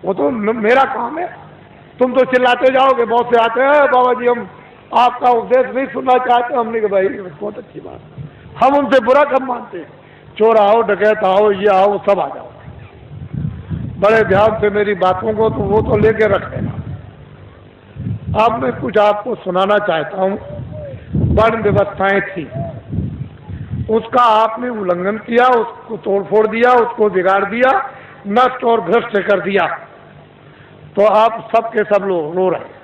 वो तो मेरा काम है। तुम तो चिल्लाते जाओगे, बहुत से आते हैं बाबा जी हम आपका उपदेश नहीं सुनना चाहते। हमने कहा भाई बहुत अच्छी बात, हम उनसे बुरा कब मानते हैं। चोर आओ, डकैत आओ, ये आओ, सब आ जाओ, बड़े ध्यान से मेरी बातों को तो वो तो लेके रख लेना। अब मैं कुछ आपको सुनाना चाहता हूँ। वर्ण व्यवस्थाएं थी, उसका आपने उल्लंघन किया, उसको तोड़फोड़ दिया, उसको बिगाड़ दिया, नष्ट और भ्रष्ट कर दिया, तो आप सब के सब लोग रो रहे हैं।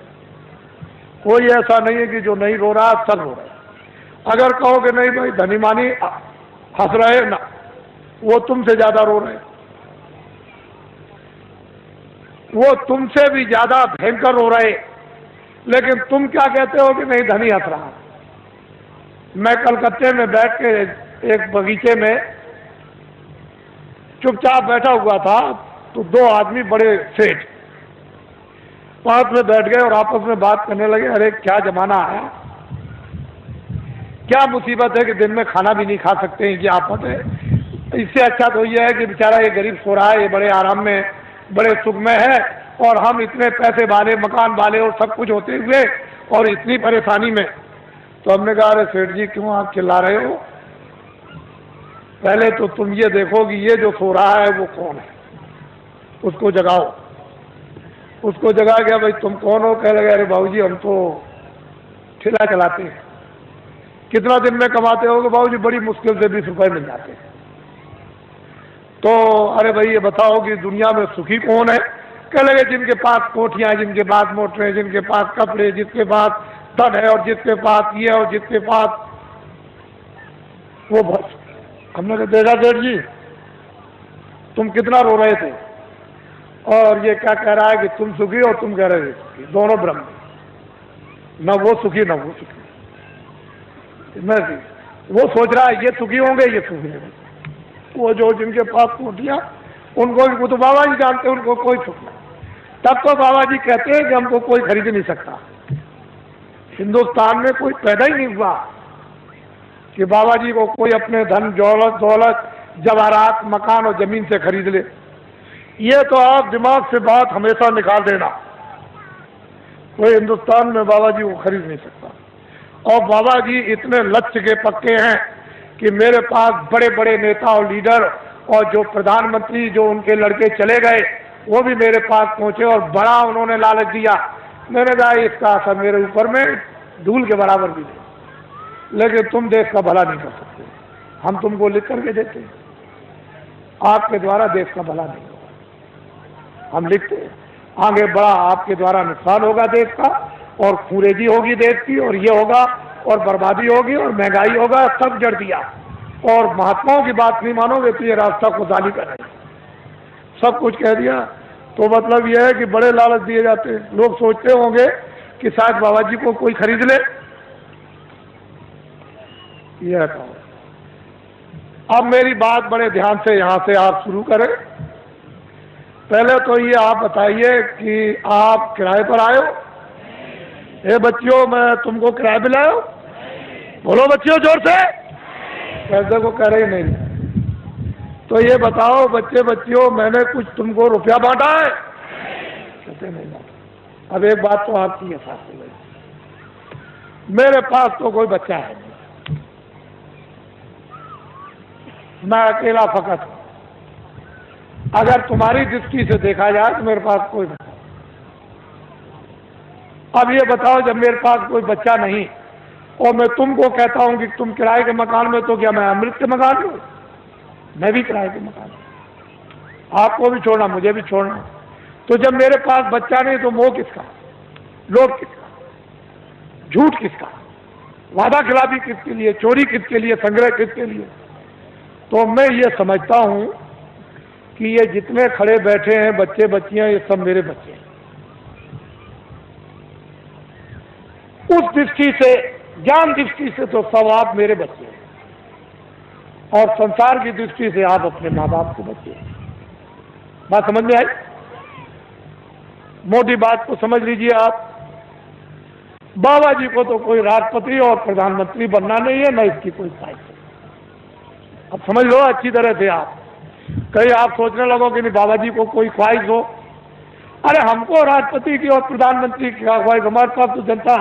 कोई ऐसा नहीं है कि जो नहीं रो रहा, सब रो रहे हैं। अगर कहोगे नहीं भाई धनी मानी हंस रहे ना, वो तुमसे ज्यादा रो रहे हैं, वो तुमसे भी ज्यादा भयंकर रो रहे। लेकिन तुम क्या कहते हो कि नहीं धनी हंस रहा। मैं कलकत्ते में बैठ के एक बगीचे में चुपचाप बैठा हुआ था, तो दो आदमी बड़े सेठ पास में बैठ गए और आपस में बात करने लगे। अरे क्या जमाना आया, क्या मुसीबत है कि दिन में खाना भी नहीं खा सकते हैं, क्या आफत है। इससे अच्छा तो यह है कि बेचारा ये गरीब सो रहा है, ये बड़े आराम में बड़े सुख में है, और हम इतने पैसे वाले, मकान वाले और सब कुछ होते हुए और इतनी परेशानी में। तो हमने कहा अरे सेठ जी क्यों आप चिल्ला रहे हो, पहले तो तुम ये देखो कि ये जो सो रहा है वो कौन है, उसको जगाओ। उसको जगा गया, भाई तुम कौन हो। कह लगे अरे बाबूजी हम तो ठेला चलाते हैं। कितना दिन में कमाते हो? बाबूजी बड़ी मुश्किल से 20 रुपए मिल जाते हैं। तो अरे भाई ये बताओ कि दुनिया में सुखी कौन है? कह लगे जिनके पास कोठियां, जिनके पास मोटरें, जिनके पास कपड़े, जिसके पास धन है और जिसके पास ये और जिसके पास वो। बस हमने कहा देखा सेठ जी तुम कितना रो रहे थे, और ये क्या कह रहा है कि तुम सुखी और तुम कह रहे थे, दोनों ब्रह्म, न वो सुखी न वो सुखी। वो सोच रहा है ये सुखी होंगे, ये सुखी होंगे। वो जो जिनके पास कोठियां, उनको वो तो बाबा जी जानते हैं, उनको कोई सुख नहीं। तब तो बाबा जी कहते हैं कि हमको कोई खरीद नहीं सकता। हिंदुस्तान में कोई पैदा ही नहीं हुआ कि बाबा जी को कोई अपने धन दौलत जवाहरात मकान और जमीन से खरीद ले। ये तो आप दिमाग से बात हमेशा निकाल देना, कोई हिंदुस्तान में बाबा जी को खरीद नहीं सकता। और बाबा जी इतने लक्ष्य के पक्के हैं कि मेरे पास बड़े बड़े नेता और लीडर और जो प्रधानमंत्री जो उनके लड़के चले गए वो भी मेरे पास पहुंचे और बड़ा उन्होंने लालच दिया। मैंने कहा इसका असर मेरे ऊपर में धूल के बराबर भी नहीं, लेकिन तुम देश का भला नहीं कर सकते, हम तुमको लिख करके देते हैं, आपके द्वारा देश का भला नहीं होगा। हम लिखते हैं आगे बड़ा आपके द्वारा नुकसान होगा देश का, और खूरेजी होगी देश की, और ये होगा और बर्बादी होगी और महंगाई होगा, सब जड़ दिया। और महात्माओं की बात नहीं मानोगे तो ये रास्ता खुदाली का नहीं, सब कुछ कह दिया। तो मतलब यह है कि बड़े लालच दिए जाते हैं। लोग सोचते होंगे कि शायद बाबा जी को कोई खरीद ले। यह कहो। अब मेरी बात बड़े ध्यान से यहां से आप शुरू करें। पहले तो ये आप बताइए कि आप किराए पर आए हो? ए बच्चियों मैं तुमको किराए पे लाया हूं? बोलो बच्चियों जोर से। पैसे को कह रही नहीं। तो ये बताओ बच्चे बच्चियों मैंने कुछ तुमको रुपया बांटा है? कहते नहीं बांटा। अब एक बात तो आपकी है साथ में, मेरे पास तो कोई बच्चा है नहीं, मैं अकेला फकत हूं। अगर तुम्हारी दृष्टि से देखा जाए तो मेरे पास कोई बच्चा। अब ये बताओ जब मेरे पास कोई बच्चा नहीं और मैं तुमको कहता हूं कि तुम किराए के मकान में, तो क्या मैं अमृत के मकान लूं? मैं भी किराए के मकान, आपको भी छोड़ना मुझे भी छोड़ना। तो जब मेरे पास बच्चा नहीं तो मोह किसका, लोभ किसका, झूठ किसका, वादा खिलाफी किसके लिए, चोरी किसके लिए, संग्रह किसके लिए? तो मैं ये समझता हूं कि ये जितने खड़े बैठे हैं बच्चे बच्चियां, ये सब मेरे बच्चे हैं। उस दृष्टि से, ज्ञान दृष्टि से तो सब आप मेरे बच्चे हैं, और संसार की दृष्टि से आप अपने माँ बाप के बच्चे हैं। बात समझ में आई? मोटी बात को समझ लीजिए आप। बाबा जी को तो कोई राष्ट्रपति और प्रधानमंत्री बनना नहीं है, न इसकी कोई ख्वाहिश है। अब समझ लो अच्छी तरह से आप। कहीं आप सोचने लगो कि नहीं बाबा जी को कोई ख्वाहिश हो, अरे हमको राष्ट्रपति की और प्रधानमंत्री की अगुवाई, हमारे पास तो जनता,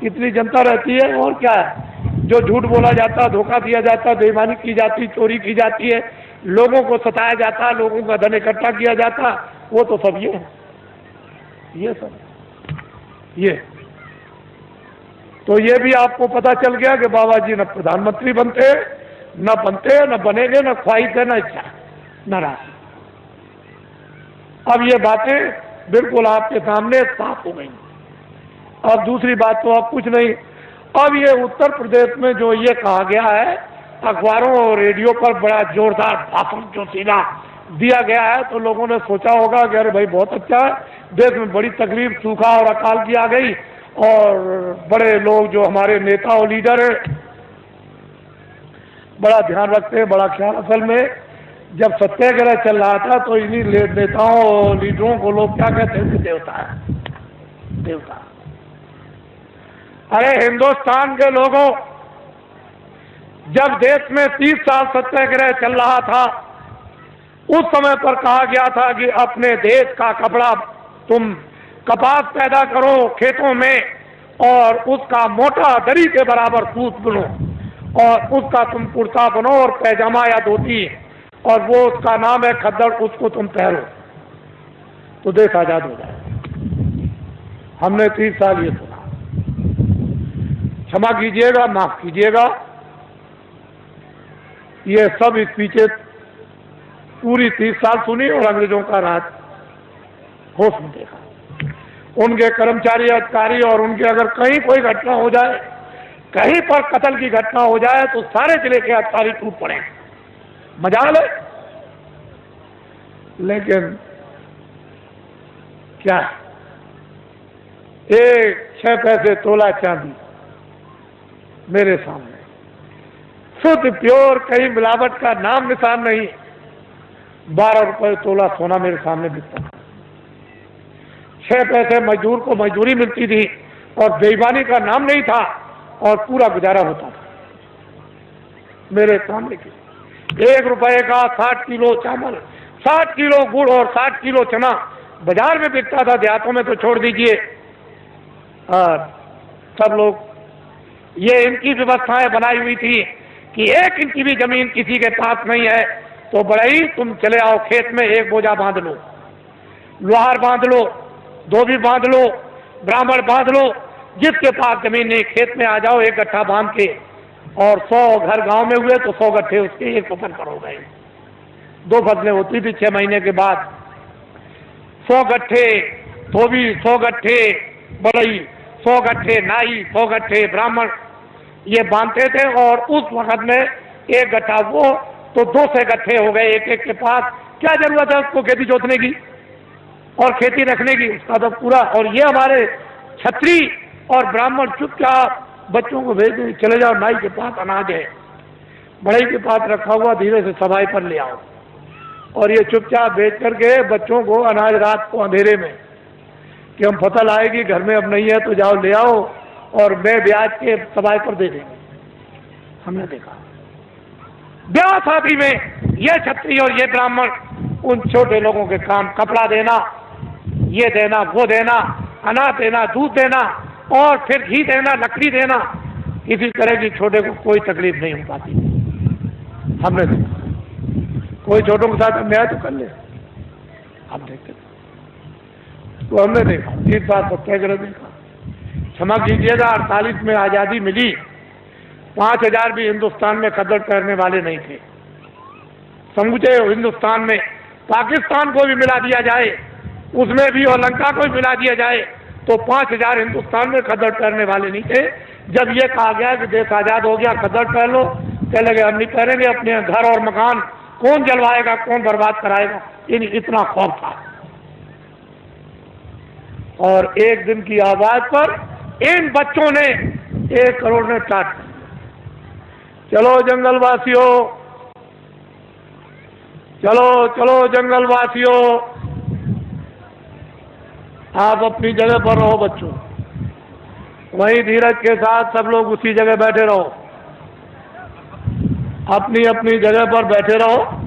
इतनी जनता रहती है, और क्या है। जो झूठ बोला जाता, धोखा दिया जाता, बेईमानी की जाती, चोरी की जाती है, लोगों को सताया जाता, लोगों का धन इकट्ठा किया जाता, वो तो सब ये सब ये। तो ये भी आपको पता चल गया कि बाबा जी न प्रधानमंत्री बनते, न बनेंगे, न ख्वाहिश है, न इच्छा, न राशि। अब ये बातें बिल्कुल आपके सामने साफ हो गई। अब दूसरी बात तो अब कुछ नहीं। अब ये उत्तर प्रदेश में जो ये कहा गया है, अखबारों और रेडियो पर बड़ा जोरदार भाषण जो सीधा दिया गया है, तो लोगों ने सोचा होगा कि अरे भाई बहुत अच्छा है, देश में बड़ी तकलीफ, सूखा और अकाल की आ गई, और बड़े लोग जो हमारे नेता और लीडर हैं बड़ा ध्यान रखते हैं, बड़ा ख्याल। असल में जब सत्याग्रह चल रहा था तो इन्हीं नेताओं और लीडरों को लोग क्या कहते थे, देवता है, देवता। अरे हिंदुस्तान के लोगों, जब देश में 30 साल सत्याग्रह चल रहा था, उस समय पर कहा गया था कि अपने देश का कपड़ा तुम कपास पैदा करो खेतों में, और उसका मोटा दरी के बराबर सूत बुनो, और उसका तुम कुर्ता बनो और पैजामा या धोती, और वो उसका नाम है खद्दड़, उसको तुम पहनो तो देश आजाद हो जाए। हमने 30 साल ये सुना। क्षमा कीजिएगा, माफ कीजिएगा, ये सब स्पीचें पूरी 30 साल सुनी और अंग्रेजों का राज होश में देखा। उनके कर्मचारी, अधिकारी, और उनके अगर कहीं कोई घटना हो जाए, कहीं पर कत्ल की घटना हो जाए, तो सारे जिले के अधिकारी टूट पड़े, मजाल है। लेकिन क्या, 6 पैसे तोला चांदी मेरे सामने, शुद्ध प्योर, कहीं मिलावट का नाम निशान नहीं, 12 रुपए तोला सोना मेरे सामने बिकता था। 6 पैसे मजदूर को मजदूरी मिलती थी, और बेईमानी का नाम नहीं था, और पूरा गुजारा होता था मेरे सामने की। 1 रुपए का 60 किलो चावल, 60 किलो गुड़ और 60 किलो चना बाजार में बिकता था, देहातों में तो छोड़ दीजिए। और सब लोग, ये इनकी व्यवस्थाएं बनाई हुई थी कि 1 इंच की भी जमीन किसी के पास नहीं है तो बड़ा ही तुम चले आओ खेत में, एक बोझा बांध लो, लोहार बांध लो, धोबी बांध लो, ब्राह्मण बांध लो, जिसके पास जमीन नहीं खेत में आ जाओ, 1 गट्ठा बांध के, और 100 घर गांव में हुए तो 100 गट्ठे उसके 1 फसल पर हो गए। 2 फसलें होती थी 6 महीने के बाद। 100 गट्ठे धोबी, 100 गट्ठे बड़ई, 100 गट्ठे नाई, 100 गट्ठे ब्राह्मण, ये बांधते थे। और उस वक्त में 1 गट्ठा वो तो 200 गट्ठे हो गए एक के पास। क्या जरूरत है उसको खेती जोतने की और खेती रखने की, उसका तो पूरा। और ये हमारे छत्री और ब्राह्मण चुपचाप बच्चों को भेज दें, चले जाओ नाई के पास अनाज है, बड़ई के पास रखा हुआ, धीरे से सफाई पर ले आओ। और ये चुपचाप बेच करके बच्चों को अनाज रात को अंधेरे में, कि हम फसल आएगी घर में अब नहीं है तो जाओ ले आओ, और मैं ब्याज के सफाई पर दे देंगे। हमने देखा ब्याह शादी में ये छत्री और ये ब्राह्मण उन छोटे लोगों के काम, कपड़ा देना, ये देना, वो देना, अनाज देना, दूध देना, और फिर घी देना, लकड़ी देना, किसी तरह की छोटे को कोई तकलीफ नहीं हो पाती। हमने देखा कोई छोटों के साथ अन्याय तो कर ले, हम देखते तो हमने देखा 30 बार सत्याग्रह देखा। क्षमा कीजिएगा, 48 में आज़ादी मिली, 5000 भी हिंदुस्तान में खद्दड़ पहनने वाले नहीं थे। समूचे हिंदुस्तान में पाकिस्तान को भी मिला दिया जाए, उसमें भी, और लंका को भी मिला दिया जाए, तो 5000 हिंदुस्तान में खद्दड़ पहनने वाले नहीं थे। जब ये कहा गया कि देश आज़ाद हो गया, खद्दड़ पहन लो, कहने लगे हम नहीं पहनेंगे, अपने घर और मकान कौन जलवाएगा, कौन बर्बाद कराएगा, इतना खौफ था। और एक दिन की आवाज पर इन बच्चों ने 1 करोड़ ने टाट। चलो जंगलवासियों, चलो चलो जंगलवासियों, आप अपनी जगह पर रहो बच्चों, वहीं धीरज के साथ सब लोग उसी जगह बैठे रहो, अपनी अपनी जगह पर बैठे रहो।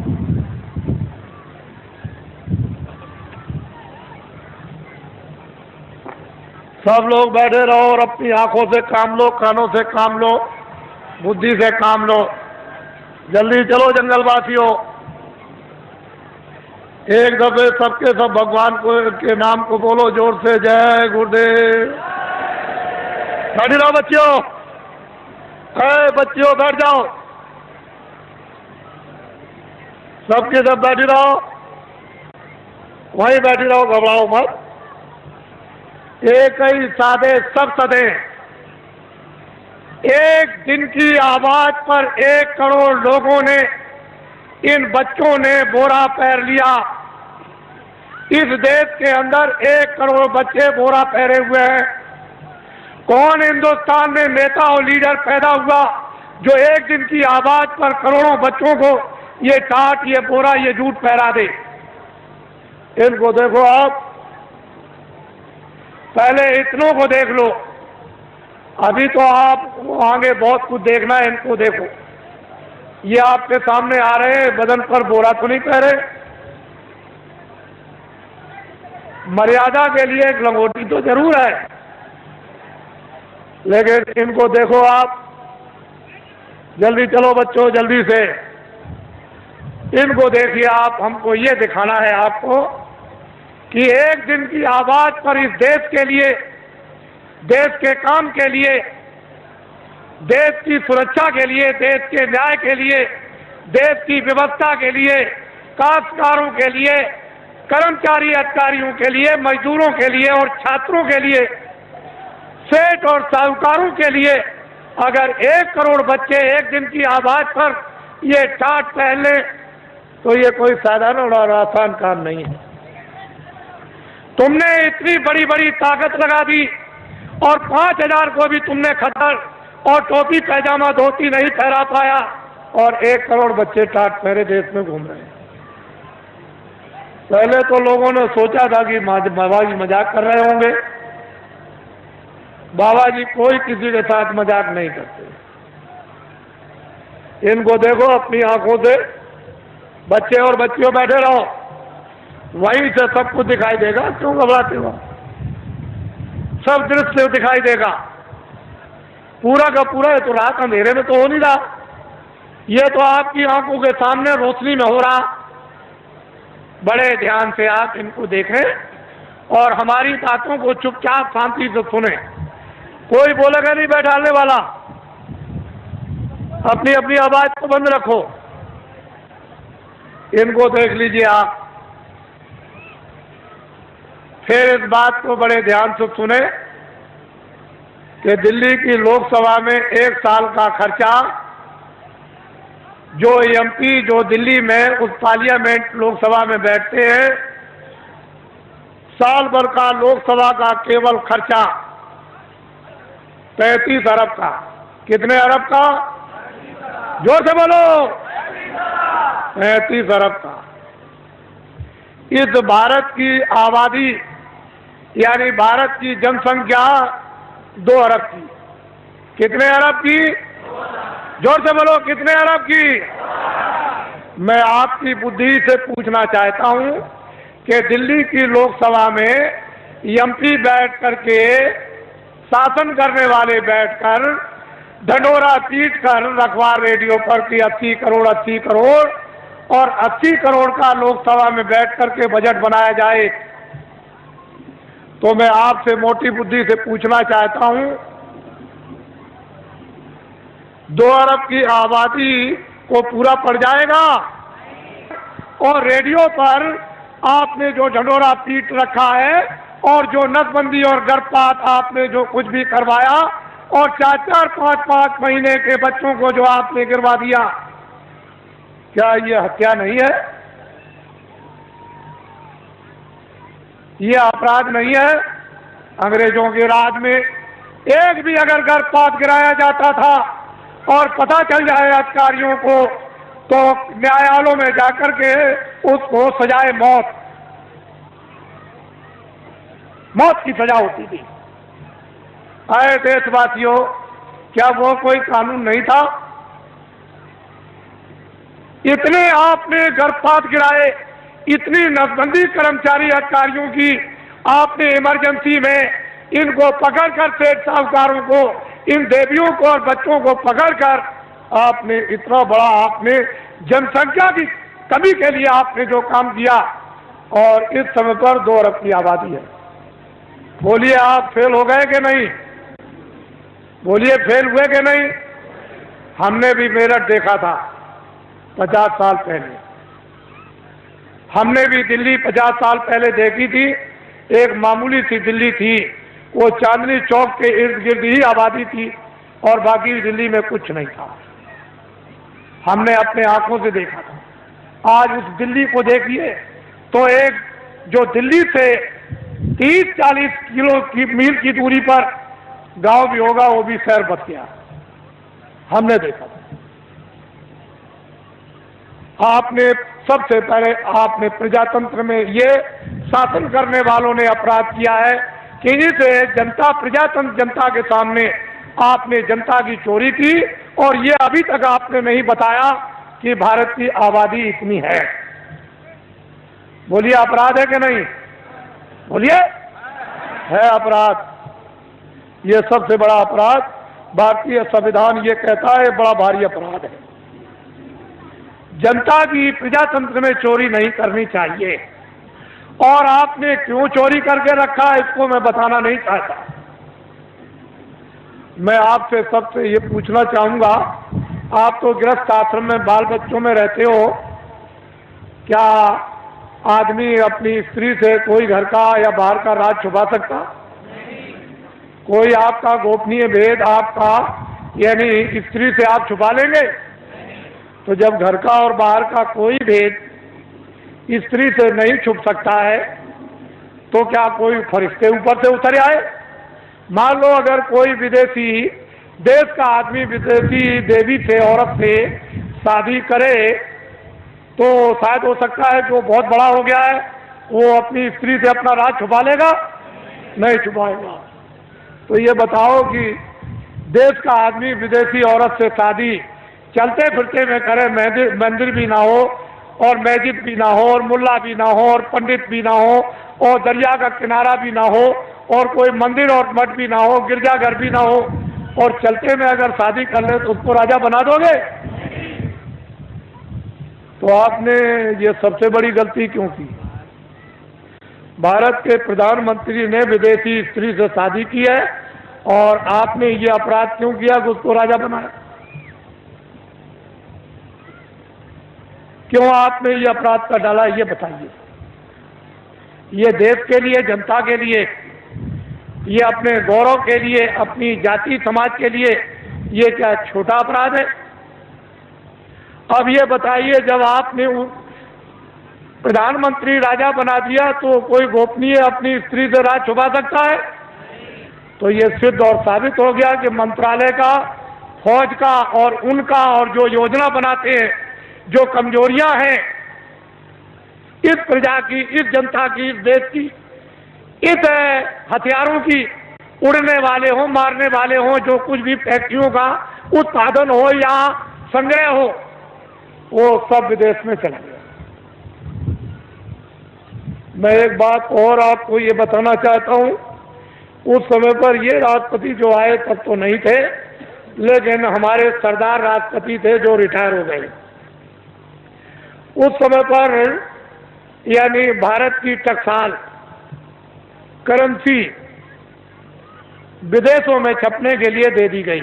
सब लोग बैठे रहो और अपनी आंखों से काम लो, कानों से काम लो, बुद्धि से काम लो। जल्दी चलो जंगलवासियों, एक दफे सबके सब भगवान को के नाम को बोलो जोर से, जय गुरुदेव। बैठ रहो बच्चियों, बच्चियों बैठ जाओ, सबके सब बैठी रहो, वहीं बैठी रहो, घबराओ मत। एक ही साधे सब सदे, एक दिन की आवाज पर 1 करोड़ लोगों ने, इन बच्चों ने बोरा पहन लिया। इस देश के अंदर 1 करोड़ बच्चे बोरा पहने हुए हैं। कौन हिंदुस्तान में नेता और लीडर पैदा हुआ जो एक दिन की आवाज पर करोड़ों बच्चों को ये टाट, ये बोरा, ये जूट पहरा दे? इनको देखो आप, पहले इतनों को देख लो, अभी तो आप आगे बहुत कुछ देखना है। इनको देखो, ये आपके सामने आ रहे हैं, बदन पर बोरा तो नहीं पहरे, मर्यादा के लिए एक लंगोटी तो जरूर है, लेकिन इनको देखो आप। जल्दी चलो बच्चों, जल्दी से इनको देखिए आप। हमको ये दिखाना है आपको कि एक दिन की आवाज पर इस देश के लिए, देश के काम के लिए, देश की सुरक्षा के लिए, देश के न्याय के लिए, देश की व्यवस्था के लिए, काश्तकारों के लिए, कर्मचारी अधिकारियों के लिए, मजदूरों के लिए और छात्रों के लिए, सेठ और साहूकारों के लिए अगर 1 करोड़ बच्चे एक दिन की आवाज पर ये टाट पहन लें तो ये कोई साधारण और आसान काम नहीं है। तुमने इतनी बड़ी बड़ी ताकत लगा दी और 5000 को भी तुमने खतर और टोपी पैजामा धोती नहीं पहरा पाया, और 1 करोड़ बच्चे टाट पहरे देश में घूम रहे हैं। पहले तो लोगों ने सोचा था कि बाबा जी मजाक कर रहे होंगे। बाबा जी कोई किसी के साथ मजाक नहीं करते। इनको देखो अपनी आंखों से, बच्चे और बच्चियों बैठे रहो, वहीं से सब कुछ दिखाई देगा। क्यों घबराते हो? सब दृश्य दिखाई देगा, पूरा का पूरा। ये तो रात अंधेरे में तो हो नहीं रहा, ये तो आपकी आंखों के सामने रोशनी में हो रहा। बड़े ध्यान से आप इनको देखें और हमारी बातों को चुपचाप शांति से सुने। कोई बोलेगा नहीं बैठाने वाला, अपनी अपनी आवाज को बंद रखो। इनको देख लीजिए आप, फिर इस बात को बड़े ध्यान से सुने कि दिल्ली की लोकसभा में 1 साल का खर्चा जो एमपी, जो दिल्ली में उस पार्लियामेंट लोकसभा में बैठते हैं, साल भर का लोकसभा का केवल खर्चा 35 अरब का। कितने अरब का? जोर से बोलो। 35 अरब का। इस भारत की आबादी यानी भारत की जनसंख्या 2 अरब की। कितने अरब की? जोर से बोलो, कितने अरब की? मैं आपकी बुद्धि से पूछना चाहता हूं कि दिल्ली की लोकसभा में एमपी बैठ करके, शासन करने वाले बैठकर ढंढोरा पीट कर रखवार रेडियो पर कि 80 करोड़ 80 करोड़ और 80 करोड़ का लोकसभा में बैठ करके बजट बनाया जाए, तो मैं आपसे मोटी बुद्धि से पूछना चाहता हूं, 2 अरब की आबादी को पूरा पड़ जाएगा? और रेडियो पर आपने जो ढंढोरा पीट रखा है और जो नसबंदी और गर्भपात आपने जो कुछ भी करवाया और 4-4, 5-5 महीने के बच्चों को जो आपने गिरवा दिया, क्या ये हत्या नहीं है? ये अपराध नहीं है? अंग्रेजों के राज में एक भी अगर गर्भपात गिराया जाता था और पता चल जाए अधिकारियों को, तो न्यायालयों में जाकर के उसको सजाए मौत की सजा होती थी। आए देशवासियों, क्या वो कोई कानून नहीं था? इतने आपने गर्भपात गिराए, इतनी नसबंदी कर्मचारी अधिकारियों की आपने इमरजेंसी में इनको पकड़कर सेठ साहूकारों को, इन देवियों को और बच्चों को पकड़कर आपने इतना बड़ा, आपने जनसंख्या की कमी के लिए आपने जो काम किया, और इस समय पर 2 अरब की आबादी है। बोलिए आप फेल हो गए कि नहीं? बोलिए फेल हुए कि नहीं? हमने भी मेरठ देखा था 50 साल पहले, हमने भी दिल्ली 50 साल पहले देखी थी। एक मामूली सी दिल्ली थी, वो चांदनी चौक के इर्द गिर्द ही आबादी थी और बाकी दिल्ली में कुछ नहीं था। हमने अपने आंखों से देखा था। आज उस दिल्ली को देखिए तो एक जो दिल्ली से 30-40 किलो की मील की दूरी पर गांव भी होगा, वो भी शहर बच गया। हमने देखा था। आपने सबसे पहले आपने प्रजातंत्र में ये शासन करने वालों ने अपराध किया है कि इस जनता प्रजातंत्र जनता के सामने आपने जनता की चोरी की, और ये अभी तक आपने नहीं बताया कि भारत की आबादी इतनी है। बोलिए अपराध है कि नहीं? बोलिए है अपराध। ये सबसे बड़ा अपराध भारतीय संविधान ये कहता है, बड़ा भारी अपराध है। जनता की प्रजातंत्र में चोरी नहीं करनी चाहिए, और आपने क्यों चोरी करके रखा इसको मैं बताना नहीं चाहता। मैं आपसे सबसे ये पूछना चाहूंगा, आप तो गृहस्थ आश्रम में बाल बच्चों में रहते हो, क्या आदमी अपनी स्त्री से कोई घर का या बाहर का राज छुपा सकता? कोई आपका गोपनीय भेद आपका यानी स्त्री से आप छुपा लेंगे? तो जब घर का और बाहर का कोई भेद स्त्री से नहीं छुप सकता है, तो क्या कोई फरिश्ते ऊपर से उतर आए? मान लो अगर कोई विदेशी देश का आदमी विदेशी देवी से, औरत से शादी करे, तो शायद हो सकता है कि वो बहुत बड़ा हो गया है, वो अपनी स्त्री से अपना राज छुपा लेगा? नहीं छुपाएगा। तो ये बताओ कि देश का आदमी विदेशी औरत से शादी चलते फिरते में करे, मंदिर भी ना हो और मस्जिद भी ना हो और मुल्ला भी ना हो और पंडित भी ना हो और दरिया का किनारा भी ना हो और कोई मंदिर और मठ भी ना हो, गिरजाघर भी ना हो, और चलते में अगर शादी कर ले तो उसको राजा बना दोगे? तो आपने ये सबसे बड़ी गलती क्यों की? भारत के प्रधानमंत्री ने विदेशी स्त्री से शादी की है, और आपने ये अपराध क्यों किया कि उसको राजा बनाया? क्यों आपने ये अपराध कर डाला, ये बताइए। ये देश के लिए, जनता के लिए, ये अपने गौरव के लिए, अपनी जाति समाज के लिए ये क्या छोटा अपराध है? अब ये बताइए, जब आपने प्रधानमंत्री राजा बना दिया तो कोई गोपनीय अपनी स्त्री से राज छुपा सकता है? तो ये सिद्ध और साबित हो गया कि मंत्रालय का, फौज का और उनका, और जो योजना बनाते हैं, जो कमजोरियां हैं इस प्रजा की, इस जनता की, इस देश की, इस हथियारों की, उड़ने वाले हो, मारने वाले हो, जो कुछ भी फैक्ट्रियों का उत्पादन हो या संग्रह हो, वो सब विदेश में चला गया। मैं एक बात और आपको ये बताना चाहता हूँ, उस समय पर ये राष्ट्रपति जो आए तब तो नहीं थे, लेकिन हमारे सरदार राष्ट्रपति थे जो रिटायर हो गए। उस समय पर यानी भारत की टकसाल करेंसी विदेशों में छपने के लिए दे दी गई।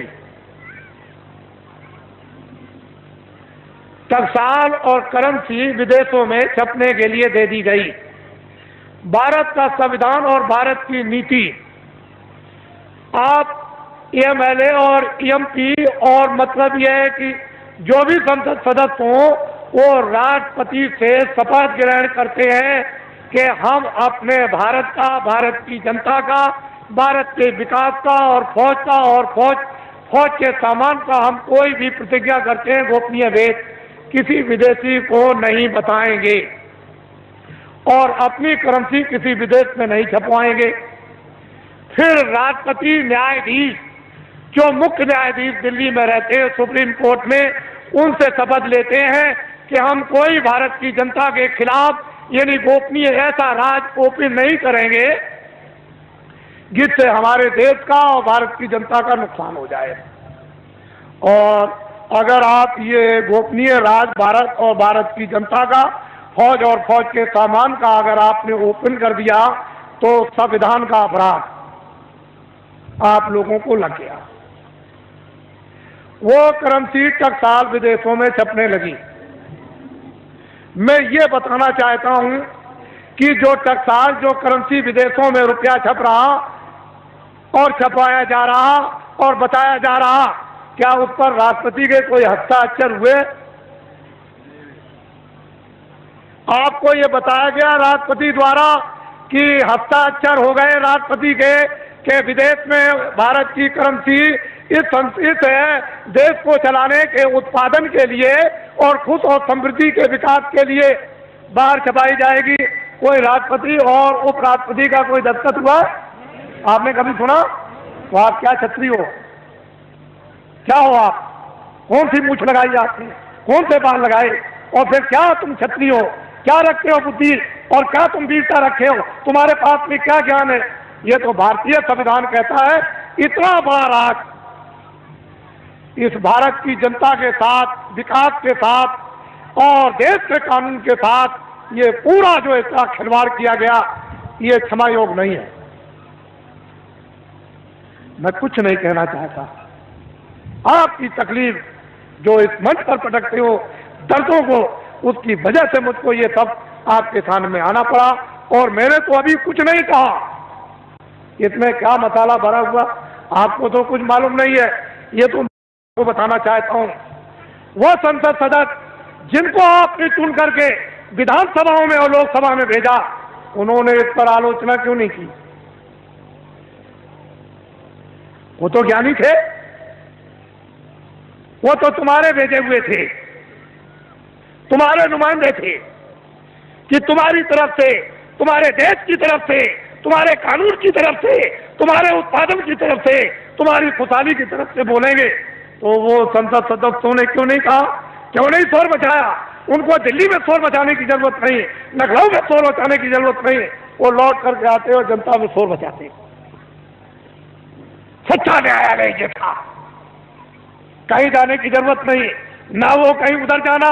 टकसाल और करेंसी विदेशों में छपने के लिए दे दी गई। भारत का संविधान और भारत की नीति, आप एमएलए और एमपी, और मतलब यह है कि जो भी संसद सदस्य हों वो राष्ट्रपति से शपथ ग्रहण करते हैं कि हम अपने भारत का, भारत की जनता का, भारत के विकास का और फौज का और फौज के सामान का हम कोई भी प्रतिज्ञा करते हैं गोपनीय भेद किसी विदेशी को नहीं बताएंगे और अपनी करेंसी किसी विदेश में नहीं छपवाएंगे। फिर राष्ट्रपति न्यायाधीश, जो मुख्य न्यायाधीश दिल्ली में रहते हैं सुप्रीम कोर्ट में, उनसे शपथ लेते हैं कि हम कोई भारत की जनता के खिलाफ यानी गोपनीय ऐसा राज ओपन नहीं करेंगे जिससे हमारे देश का और भारत की जनता का नुकसान हो जाए। और अगर आप ये गोपनीय राज भारत और भारत की जनता का, फौज और फौज के सामान का अगर आपने ओपन कर दिया तो संविधान का अपराध आप लोगों को लग गया। वो करेंसी टकसाल विदेशों में छपने लगी। मैं ये बताना चाहता हूं कि जो टकसाल, जो करेंसी विदेशों में रुपया छप रहा और छपाया जा रहा और बताया जा रहा, क्या उस पर राष्ट्रपति के कोई हस्ताक्षर हुए? आपको ये बताया गया राष्ट्रपति द्वारा कि हस्ताक्षर हो गए राष्ट्रपति के विदेश में भारत की करेंसी इस देश को चलाने के उत्पादन के लिए और खुश और समृद्धि के विकास के लिए बाहर छपाई जाएगी। कोई राष्ट्रपति और उपराष्ट्रपति का कोई दस्तखत हुआ? आपने कभी सुना? तो आप क्या छत्री हो? क्या हो आप? कौन सी मूछ लगाई आपने? कौन से बाल लगाए? और फिर क्या तुम छत्री हो? क्या रखते हो बुद्धि और क्या तुम वीरता रखे हो? तुम्हारे पास में क्या ज्ञान है? ये तो भारतीय संविधान कहता है। इतना बड़ा राज इस भारत की जनता के साथ, विकास के साथ और देश के कानून के साथ ये पूरा जो इसका खिलवाड़ किया गया, ये क्षमा योग नहीं है। मैं कुछ नहीं कहना चाहता। आपकी तकलीफ जो इस मंच पर पटकते हो, दर्दों को, उसकी वजह से मुझको ये सब आपके सामने आना पड़ा। और मैंने तो अभी कुछ नहीं कहा, इसमें क्या मसाला भरा हुआ आपको तो कुछ मालूम नहीं है। ये तो मैं बताना चाहता हूं, वह संसद सदस्य जिनको आपने चुन करके विधानसभाओं में और लोकसभा में भेजा, उन्होंने इस पर आलोचना क्यों नहीं की? वो तो ज्ञानी थे, वो तो तुम्हारे भेजे हुए थे, तुम्हारे नुमाइंदे थे कि तुम्हारी तरफ से, तुम्हारे देश की तरफ से, तुम्हारे कानून की तरफ से, तुम्हारे उत्पादन की तरफ से, तुम्हारी खुशहाली की तरफ से बोलेंगे। तो वो संसद सदस्यों ने क्यों नहीं कहा? क्यों नहीं शोर मचाया? उनको दिल्ली में शोर मचाने की जरूरत नहीं, लखनऊ में शोर मचाने की जरूरत नहीं। वो लौट करके आते और जनता में शोर मचाते। सच्चा न्यायालय ये था, कहीं जाने की जरूरत नहीं, ना वो कहीं उधर जाना,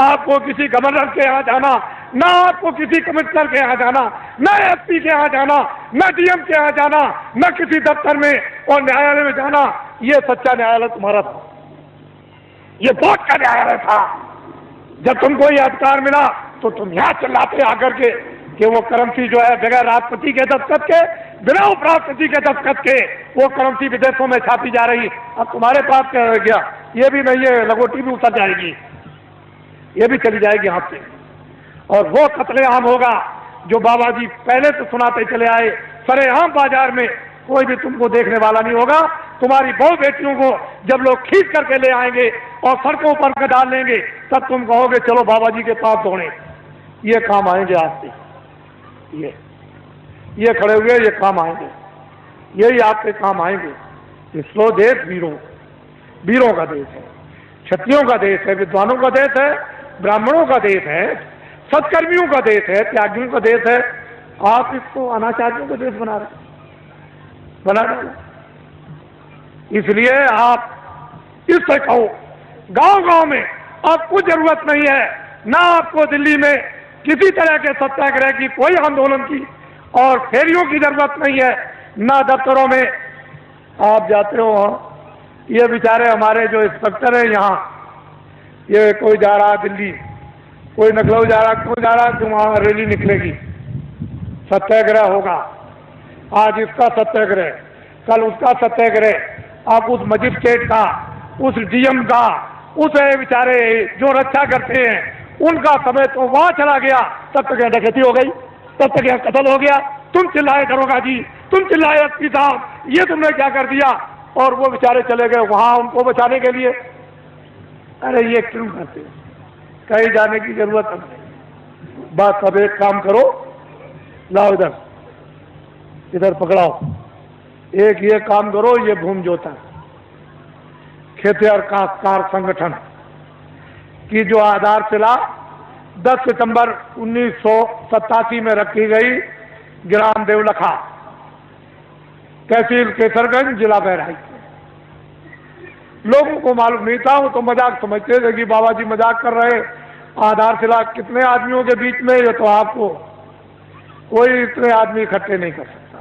आपको किसी गवर्नर के यहाँ जाना, ना आपको किसी कमिश्नर के यहाँ जाना, ना एसपी के यहाँ जाना, ना डीएम के यहाँ जाना, ना किसी दफ्तर में और न्यायालय में जाना। ये सच्चा न्यायालय तुम्हारा था, ये वोट का न्यायालय था। जब तुमको ये अधिकार मिला तो तुम यहाँ चिल्लाते आकर के कि वो करेंसी जो है बगैर राष्ट्रपति के दस्तखत के, बिना उपराष्ट्रपति के दस्तखत के वो करेंसी विदेशों में छापी जा रही। अब तुम्हारे पास क्या रह गया? ये भी नहीं, ये लंगोटी भी उतर जाएगी, ये भी चली जाएगी हाथ से। और वो कत्लेआम होगा जो बाबा जी पहले से सुनाते चले आए। सरेआम बाजार में कोई भी तुमको देखने वाला नहीं होगा। तुम्हारी बहु बेटियों को जब लोग खींच करके ले आएंगे और सड़कों पर डाल लेंगे, तब तुम कहोगे चलो बाबा जी के पास दौड़े। ये काम आएंगे आज से, ये खड़े हुए, ये काम आएंगे, यही आपके काम आएंगे। इसरो देश वीरों का देश है, क्षत्रियों का देश है, विद्वानों का देश है, ब्राह्मणों का देश है, सत्कर्मियों का देश है, त्यागियों का देश है। आप इसको अनाचार्यों का देश बना डाला। इसलिए आप इससे कहो, गांव-गांव में आपको जरूरत नहीं है, ना आपको दिल्ली में किसी तरह के सत्याग्रह की, कोई आंदोलन की और फेरियों की जरूरत नहीं है, ना दफ्तरों में आप जाते हो। ये बेचारे हमारे जो इंस्पेक्टर है यहाँ, ये कोई जा रहा दिल्ली, कोई लखनऊ जा रहा, कोई जा रहा, तो वहाँ रैली निकलेगी, सत्याग्रह होगा। आज इसका सत्याग्रह, कल उसका सत्याग्रह। आप उस मजिस्ट्रेट का, उस डीएम का, उस बेचारे जो रक्षा करते हैं, उनका समय तो वहाँ चला गया। तब तक यहाँ डकैती हो गई, तब तक यहाँ कत्ल हो गया। तुम चिल्लाए दरोगा जी, तुम चिल्लाए एसपी साहब, ये तुमने क्या कर दिया? और वो बेचारे चले गए वहाँ उनको बचाने के लिए। अरे ये क्यों करते? कहीं जाने की जरूरत नहीं। बस अब एक काम करो, लाओ इधर पकड़ाओ, एक ये काम करो, ये भूमि जोता खेतिहर काश्तकार संगठन की जो आधारशिला 10 सितंबर 1987 में रखी गई, ग्राम देवलखा, तहसील केसरगंज, जिला बहराइच। लोगों को मालूम नहीं था, वो तो मजाक समझते थे कि बाबा जी मजाक कर रहे, आधारशिला कितने आदमियों के बीच में, ये तो आपको कोई इतने आदमी इकट्ठे नहीं कर सकता।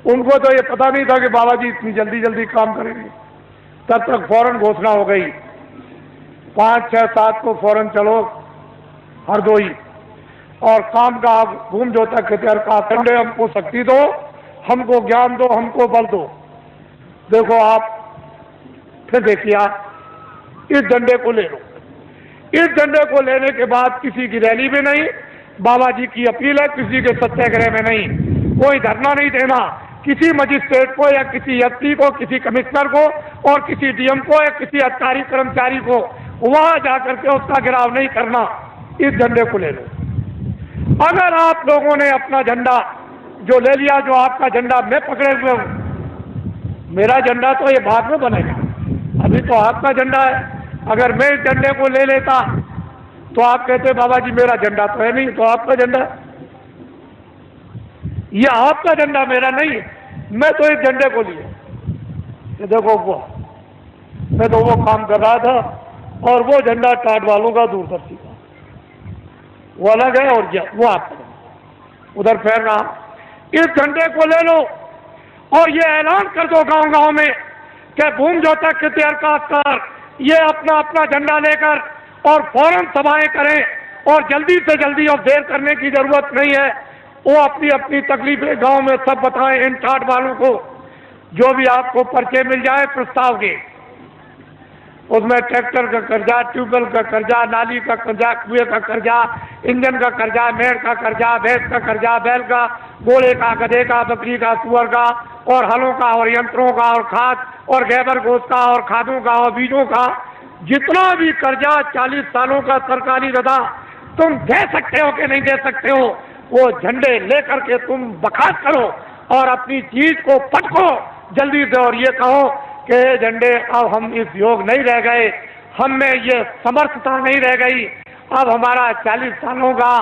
उनको तो ये पता नहीं था कि बाबा जी इतनी जल्दी जल्दी काम करेंगे। तब तक फौरन घोषणा हो गई, 5, 6, 7 को फौरन चलो हरदोई, और काम का भूम जोता खेतर का ठंडे, हमको शक्ति दो, हमको ज्ञान दो, हमको बल दो। देखो आप फिर देखिए, आप इस झंडे को ले लो। इस झंडे को लेने के बाद किसी की रैली में नहीं, बाबा जी की अपील है, किसी के सत्याग्रह में नहीं, कोई धरना नहीं देना, किसी मजिस्ट्रेट को या किसी एसपी को, किसी कमिश्नर को और किसी डीएम को या किसी अधिकारी कर्मचारी को वहां जाकर के उसका घेराव नहीं करना। इस झंडे को ले लो। अगर आप लोगों ने अपना झंडा जो ले लिया, जो आपका झंडा मैं पकड़े हुए हूं, मेरा झंडा तो ये बाद में बनेगा, अभी तो आपका झंडा है। अगर मैं इस झंडे को ले लेता तो आप कहते बाबा जी मेरा झंडा तो है नहीं, तो आपका झंडा, ये आपका झंडा मेरा नहीं है, मैं तो इस झंडे को लिए। देखो वो, मैं तो वो काम कर रहा था, और वो झंडा टाट वालों का, दूरदर्शी का, वो अलग है, और वो आपका उधर फैल रहा। इस झंडे को ले लो और ये ऐलान कर दो गांव गांव में कि भूम जोता खेतर का अस्कार ये अपना अपना झंडा लेकर और फौरन सभाएं करें, और जल्दी से जल्दी, और देर करने की जरूरत नहीं है, वो अपनी अपनी तकलीफें गांव में सब बताएं इन टाट वालों को। जो भी आपको पर्चे मिल जाए प्रस्ताव के, उसमें ट्रैक्टर का कर्जा, ट्यूबवेल का कर्जा, नाली का कर्जा, कुएं का कर्जा, इंजन का कर्जा, मेड़ का कर्जा, भैंस का कर्जा, बैल का, घोड़े का, गधे का, बकरी का, सुअर का, और हलों का, और यंत्रों का, और खाद और गैबर गोश्त का, और खादों का, और बीजों का, जितना भी कर्जा 40 सालों का सरकारी रदा तुम दे सकते हो कि नहीं दे सकते हो, वो झंडे लेकर के तुम बखात करो और अपनी चीज को पटको जल्दी से, और ये कहो कि झंडे अब हम इस योग नहीं रह गए, हम में ये समर्थता नहीं रह गई, अब हमारा 40 सालों का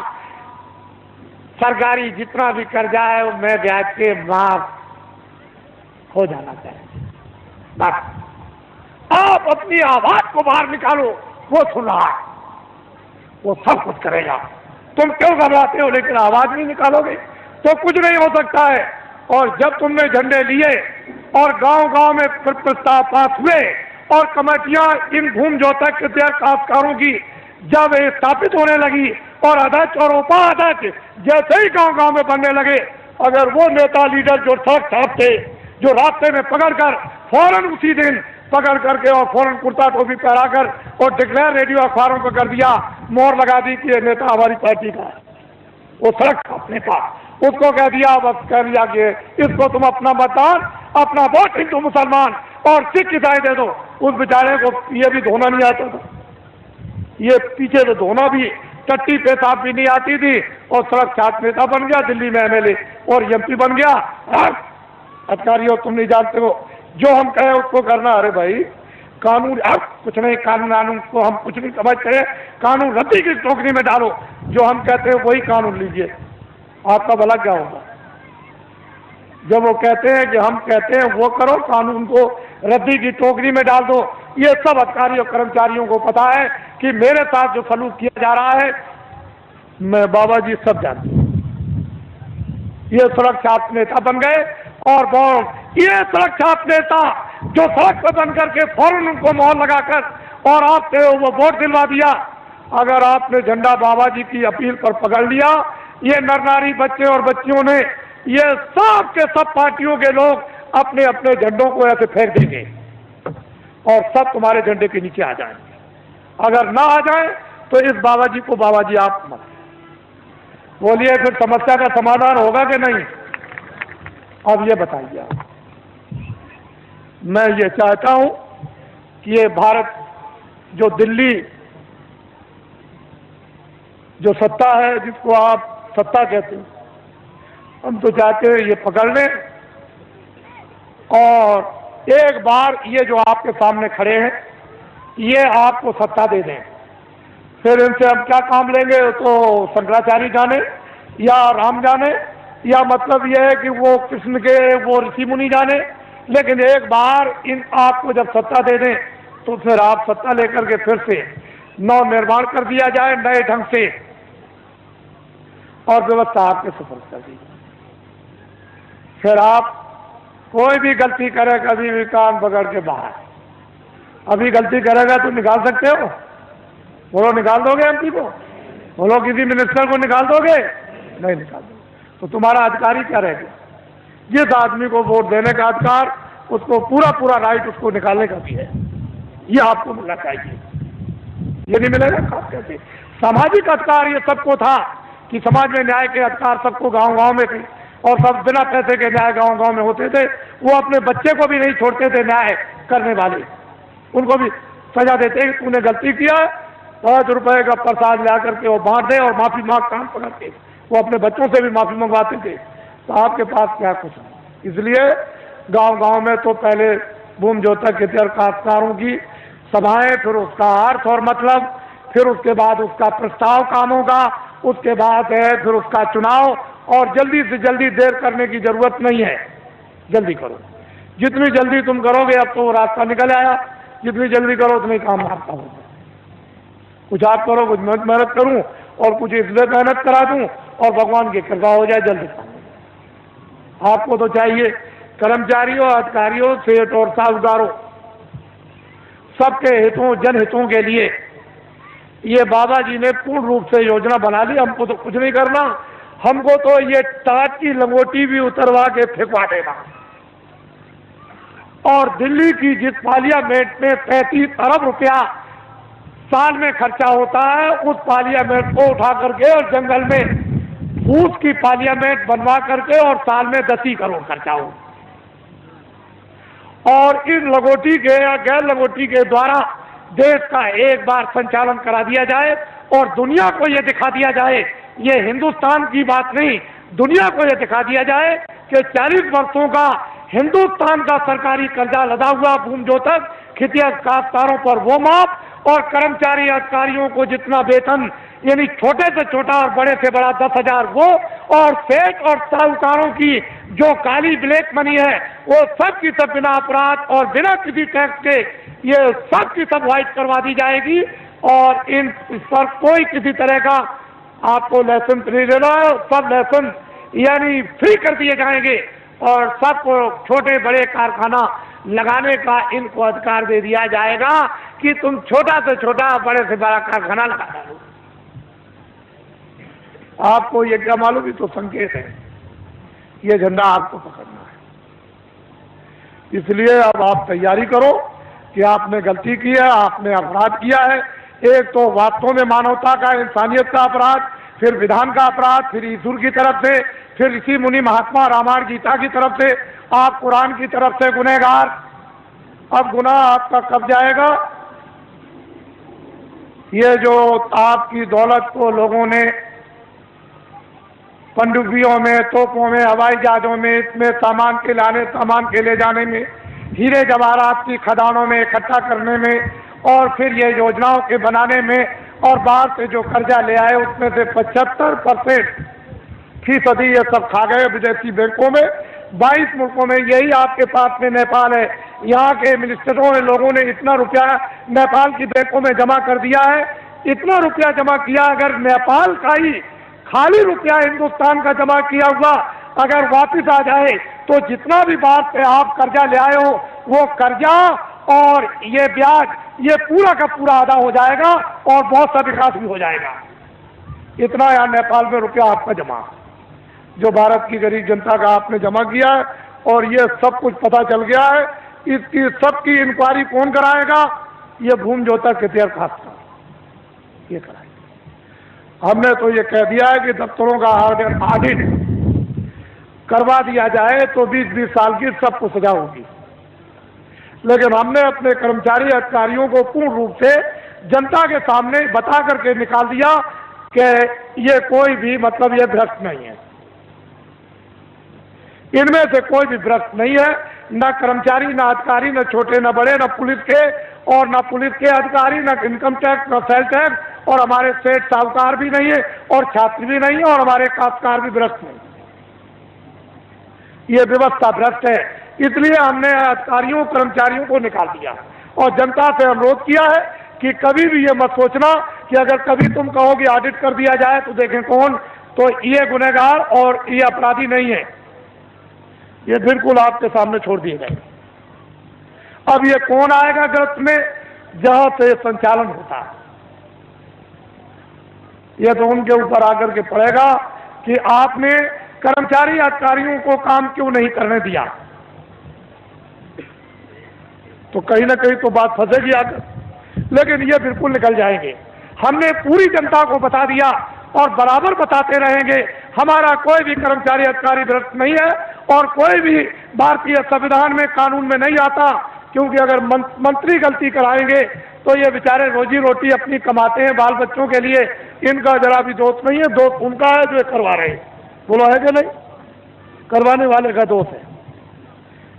सरकारी जितना भी कर्जा है वो मैं ब्याज के माफ हो जाना चाहिए। बस आप अपनी आवाज को बाहर निकालो, वो सुन रहा है, वो सब कुछ करेगा। तुम क्यों घबराते हो, लेकिन आवाज नहीं निकालोगे तो कुछ नहीं हो सकता है। और जब तुमने झंडे लिए और गांव गांव में प्रस्ताव पास हुए और कमेटियां इन भूम जोता खेतर काश्तकारों की जब स्थापित होने लगी और अध्यक्ष और उपाध्यक्ष जैसे ही गांव गांव में बनने लगे, अगर वो नेता लीडर जो सड़क साफ थे, जो रास्ते में पकड़कर फौरन उसी दिन पकड़ करके और फौरन कुर्ता टोपी पहनाकर और डिक्लेयर रेडियो अखबारों पर कर दिया, मोहर लगा दी कि ये नेता हमारी पार्टी का है, वो सड़क अपने पास, उसको कह दिया, बस कह दिया कि इसको तुम अपना मतदान, अपना वोट हिंदू मुसलमान और सिख ईसाई दे दो। उस बेचारे को ये भी धोना नहीं आता था, ये पीछे तो धोना भी, टट्टी पेशाब भी नहीं आती थी, और सड़क छात्र नेता बन गया, दिल्ली में एमएलए और एमपी बन गया। अधिकारियों तुम नहीं जानते हो, जो हम कहें उसको करना। अरे भाई कानून, अब कुछ नहीं, कानून को हम कुछ नहीं समझते, कानून रद्दी की टोकरी में डालो, जो हम कहते हैं वही कानून लीजिए, आपका भला क्या होगा। जब वो कहते हैं कि हम कहते हैं वो करो, कानून को रद्दी की टोकरी में डाल दो। ये सब अधिकारी और कर्मचारियों को पता है कि मेरे साथ जो सलूक किया जा रहा है, मैं बाबा जी सब जानते हैं। ये सड़क छाप नेता बन गए, और ये सड़क छाप नेता जो सड़क पर बन करके फौरन उनको मोहर लगाकर और आपसे वो वोट दिलवा दिया। अगर आपने झंडा बाबा जी की अपील पर पकड़ लिया, ये नर नारी बच्चे और बच्चियों ने, ये सब के सब पार्टियों के लोग अपने अपने झंडों को ऐसे फेंक देंगे और सब तुम्हारे झंडे के नीचे आ जाएंगे। अगर ना आ जाए तो इस बाबा जी को बाबा जी आप बोलिए, फिर समस्या का समाधान होगा कि नहीं? अब ये बताइए आप। मैं ये चाहता हूं कि ये भारत जो दिल्ली जो सत्ता है, जिसको आप सत्ता कहते हैं, हम तो चाहते हैं ये पकड़ लें और एक बार ये जो आपके सामने खड़े हैं ये आपको सत्ता दे दें। फिर इनसे हम क्या काम लेंगे तो शंकराचार्य जाने या राम जाने, या मतलब यह है कि वो कृष्ण के वो ऋषि मुनि जाने, लेकिन एक बार इन आपको जब सत्ता दे दें तो फिर आप सत्ता लेकर के फिर से नव निर्माण कर दिया जाए नए ढंग से और व्यवस्था आपके सुपुर्द कर दी। फिर आप कोई भी गलती करे, कभी भी कान पकड़ के बाहर, अभी गलती करेगा तो निकाल सकते हो? बोलो, निकाल दोगे एमपी को? बोलो, किसी मिनिस्टर को निकाल दोगे? नहीं निकाल दोगे। तो तुम्हारा अधिकार ही क्या रह गया? जिस आदमी को वोट देने का अधिकार, उसको पूरा पूरा राइट उसको निकालने का भी है, ये आपको मिलना चाहिए। ये नहीं मिलेगा आप कैसे? सामाजिक अधिकार ये सबको था कि समाज में न्याय के अधिकार सबको गांव गांव में थे और सब बिना पैसे के न्याय गांव गांव में होते थे। वो अपने बच्चे को भी नहीं छोड़ते थे न्याय करने वाले, उनको भी सजा देते कि तूने गलती किया, 5 रुपए का प्रसाद ला करके वो बांट दे और माफी मांग काम पकड़ के वो अपने बच्चों से भी माफी मंगवाते थे। तो आपके पास क्या कुछ है? इसलिए गांव गांव में तो पहले भूमि जोतक हितैषी काश्तकारों की सभाएं, फिर उसका अर्थ और मतलब, फिर उसके बाद उसका प्रस्ताव कामों का, उसके बाद है फिर उसका चुनाव। और जल्दी से जल्दी देर करने की जरूरत नहीं है, जल्दी करो। जितनी जल्दी तुम करोगे, अब तो वो रास्ता निकल आया, जितनी जल्दी करो उतनी काम आपका होगा। कुछ आप करो, कुछ मैं मेहनत करूं और कुछ इसलिए मेहनत करा दूं और भगवान की कृपा हो जाए, जल्दी काम। आपको तो चाहिए कर्मचारियों, अधिकारियों, सेठ और साहूकारों, सबके हितों, जनहितों के लिए ये बाबा जी ने पूर्ण रूप से योजना बना ली। हमको तो कुछ नहीं करना, हमको तो ये टाट की लंगोटी भी उतरवा के फेंकवा देना। और दिल्ली की जिस पार्लियामेंट में 35 अरब रुपया साल में खर्चा होता है, उस पार्लियामेंट को उठा करके और जंगल में फूस की पार्लियामेंट बनवा करके और साल में 10 करोड़ खर्चा हो। और इन लगोटी के या गैर लगोटी के द्वारा देश का एक बार संचालन करा दिया जाए और दुनिया को यह दिखा दिया जाए, ये हिंदुस्तान की बात नहीं, दुनिया को यह दिखा दिया जाए कि 40 वर्षों का हिंदुस्तान का सरकारी कर्जा लदा हुआ भूमि जोतक हितैषी काश्तकारों पर वो माफ और कर्मचारी अधिकारियों को जितना वेतन, यानी छोटे से छोटा और बड़े से बड़ा 10,000 वो, और सेठ और साहूकारों की जो काली ब्लैक मनी है वो सब की सब बिना अपराध और बिना किसी टैक्स के ये सब की सब वाइट करवा दी जाएगी। और इन पर कोई किसी तरह का आपको लाइसेंस नहीं देना है, सब लाइसेंस यानी फ्री कर दिए जाएंगे और सबको छोटे बड़े कारखाना लगाने का इनको अधिकार दे दिया जाएगा कि तुम छोटा से छोटा बड़े से बड़ा कारखाना लगा दो। आपको ये क्या मालूम, ये तो संकेत है, ये झंडा आपको पकड़ना है। इसलिए अब आप तैयारी करो कि आपने गलती की है, आपने अपराध किया है। एक तो वास्तव में मानवता का, इंसानियत का अपराध, फिर विधान का अपराध, फिर ईश्वर की तरफ से, फिर ऋषि मुनि महात्मा रामायण गीता की तरफ से, आप कुरान की तरफ से गुनहगार। अब गुनाह आपका कब जाएगा? ये जो आपकी दौलत को लोगों ने पनडुब्बियों में, तोपों में, हवाई जहाजों में, इसमें सामान के लाने, सामान के ले जाने में, हीरे जवाहरात की खदानों में इकट्ठा करने में और फिर ये योजनाओं के बनाने में और बाहर से जो कर्जा ले आए उसमें से 75% ये सब खा गए विदेशी बैंकों में। 22 मुल्कों में, यही आपके पास में नेपाल है, यहाँ के मिनिस्टरों ने, लोगों ने इतना रुपया नेपाल की बैंकों में जमा कर दिया है, इतना रुपया जमा किया। अगर नेपाल का ही खाली रुपया हिंदुस्तान का जमा किया हुआ अगर वापिस आ जाए तो जितना भी बात से आप कर्जा ले आए हो वो कर्जा और ये ब्याज ये पूरा का पूरा अदा हो जाएगा और बहुत सा विकास भी हो जाएगा। इतना यहाँ नेपाल में रुपया आपका जमा, जो भारत की गरीब जनता का आपने जमा किया है, और ये सब कुछ पता चल गया है। इसकी सबकी इंक्वायरी कौन कराएगा? ये भूमि जोतक हितैषी काश्तकार ये कराएगा। हमने तो ये कह दिया है कि दफ्तरों का ऑडिट करवा दिया जाए तो 20-20 साल की सबको सजा होगी। लेकिन हमने अपने कर्मचारी अधिकारियों को पूर्ण रूप से जनता के सामने बता करके निकाल दिया कि ये कोई भी मतलब ये भ्रष्ट नहीं है, इनमें से कोई भी भ्रष्ट नहीं है, न कर्मचारी, न अधिकारी, न छोटे न बड़े, न पुलिस के और न पुलिस के अधिकारी, न इनकम टैक्स, न सेल टैक्स, और हमारे सेठ साहूकार भी नहीं है और छात्र भी नहीं है और हमारे काश्तकार भी भ्रष्ट नहीं। ये व्यवस्था भ्रष्ट है। इसलिए हमने अधिकारियों कर्मचारियों को निकाल दिया और जनता से अनुरोध किया है कि कभी भी ये मत सोचना कि अगर कभी तुम कहोगे ऑडिट कर दिया जाए तो देखें कौन, तो ये गुनहगार और ये अपराधी नहीं है, ये बिल्कुल आपके सामने छोड़ दिए गए। अब ये कौन आएगा गिरफ्त में, जहां से संचालन होता है, ये तो उनके ऊपर आकर के पड़ेगा कि आपने कर्मचारी अधिकारियों को काम क्यों नहीं करने दिया, तो कहीं ना कहीं तो बात फंसेगी आकर। लेकिन ये बिल्कुल निकल जाएंगे। हमने पूरी जनता को बता दिया और बराबर बताते रहेंगे, हमारा कोई भी कर्मचारी अधिकारी भ्रष्ट नहीं है और कोई भी भारतीय संविधान में कानून में नहीं आता, क्योंकि अगर मंत्री गलती कराएंगे तो ये बेचारे रोजी रोटी अपनी कमाते हैं बाल बच्चों के लिए, इनका जरा भी दोष नहीं है, दोष उनका है जो करवा रहे हैं। बोलो है कि नहीं? करवाने वाले का दोष है,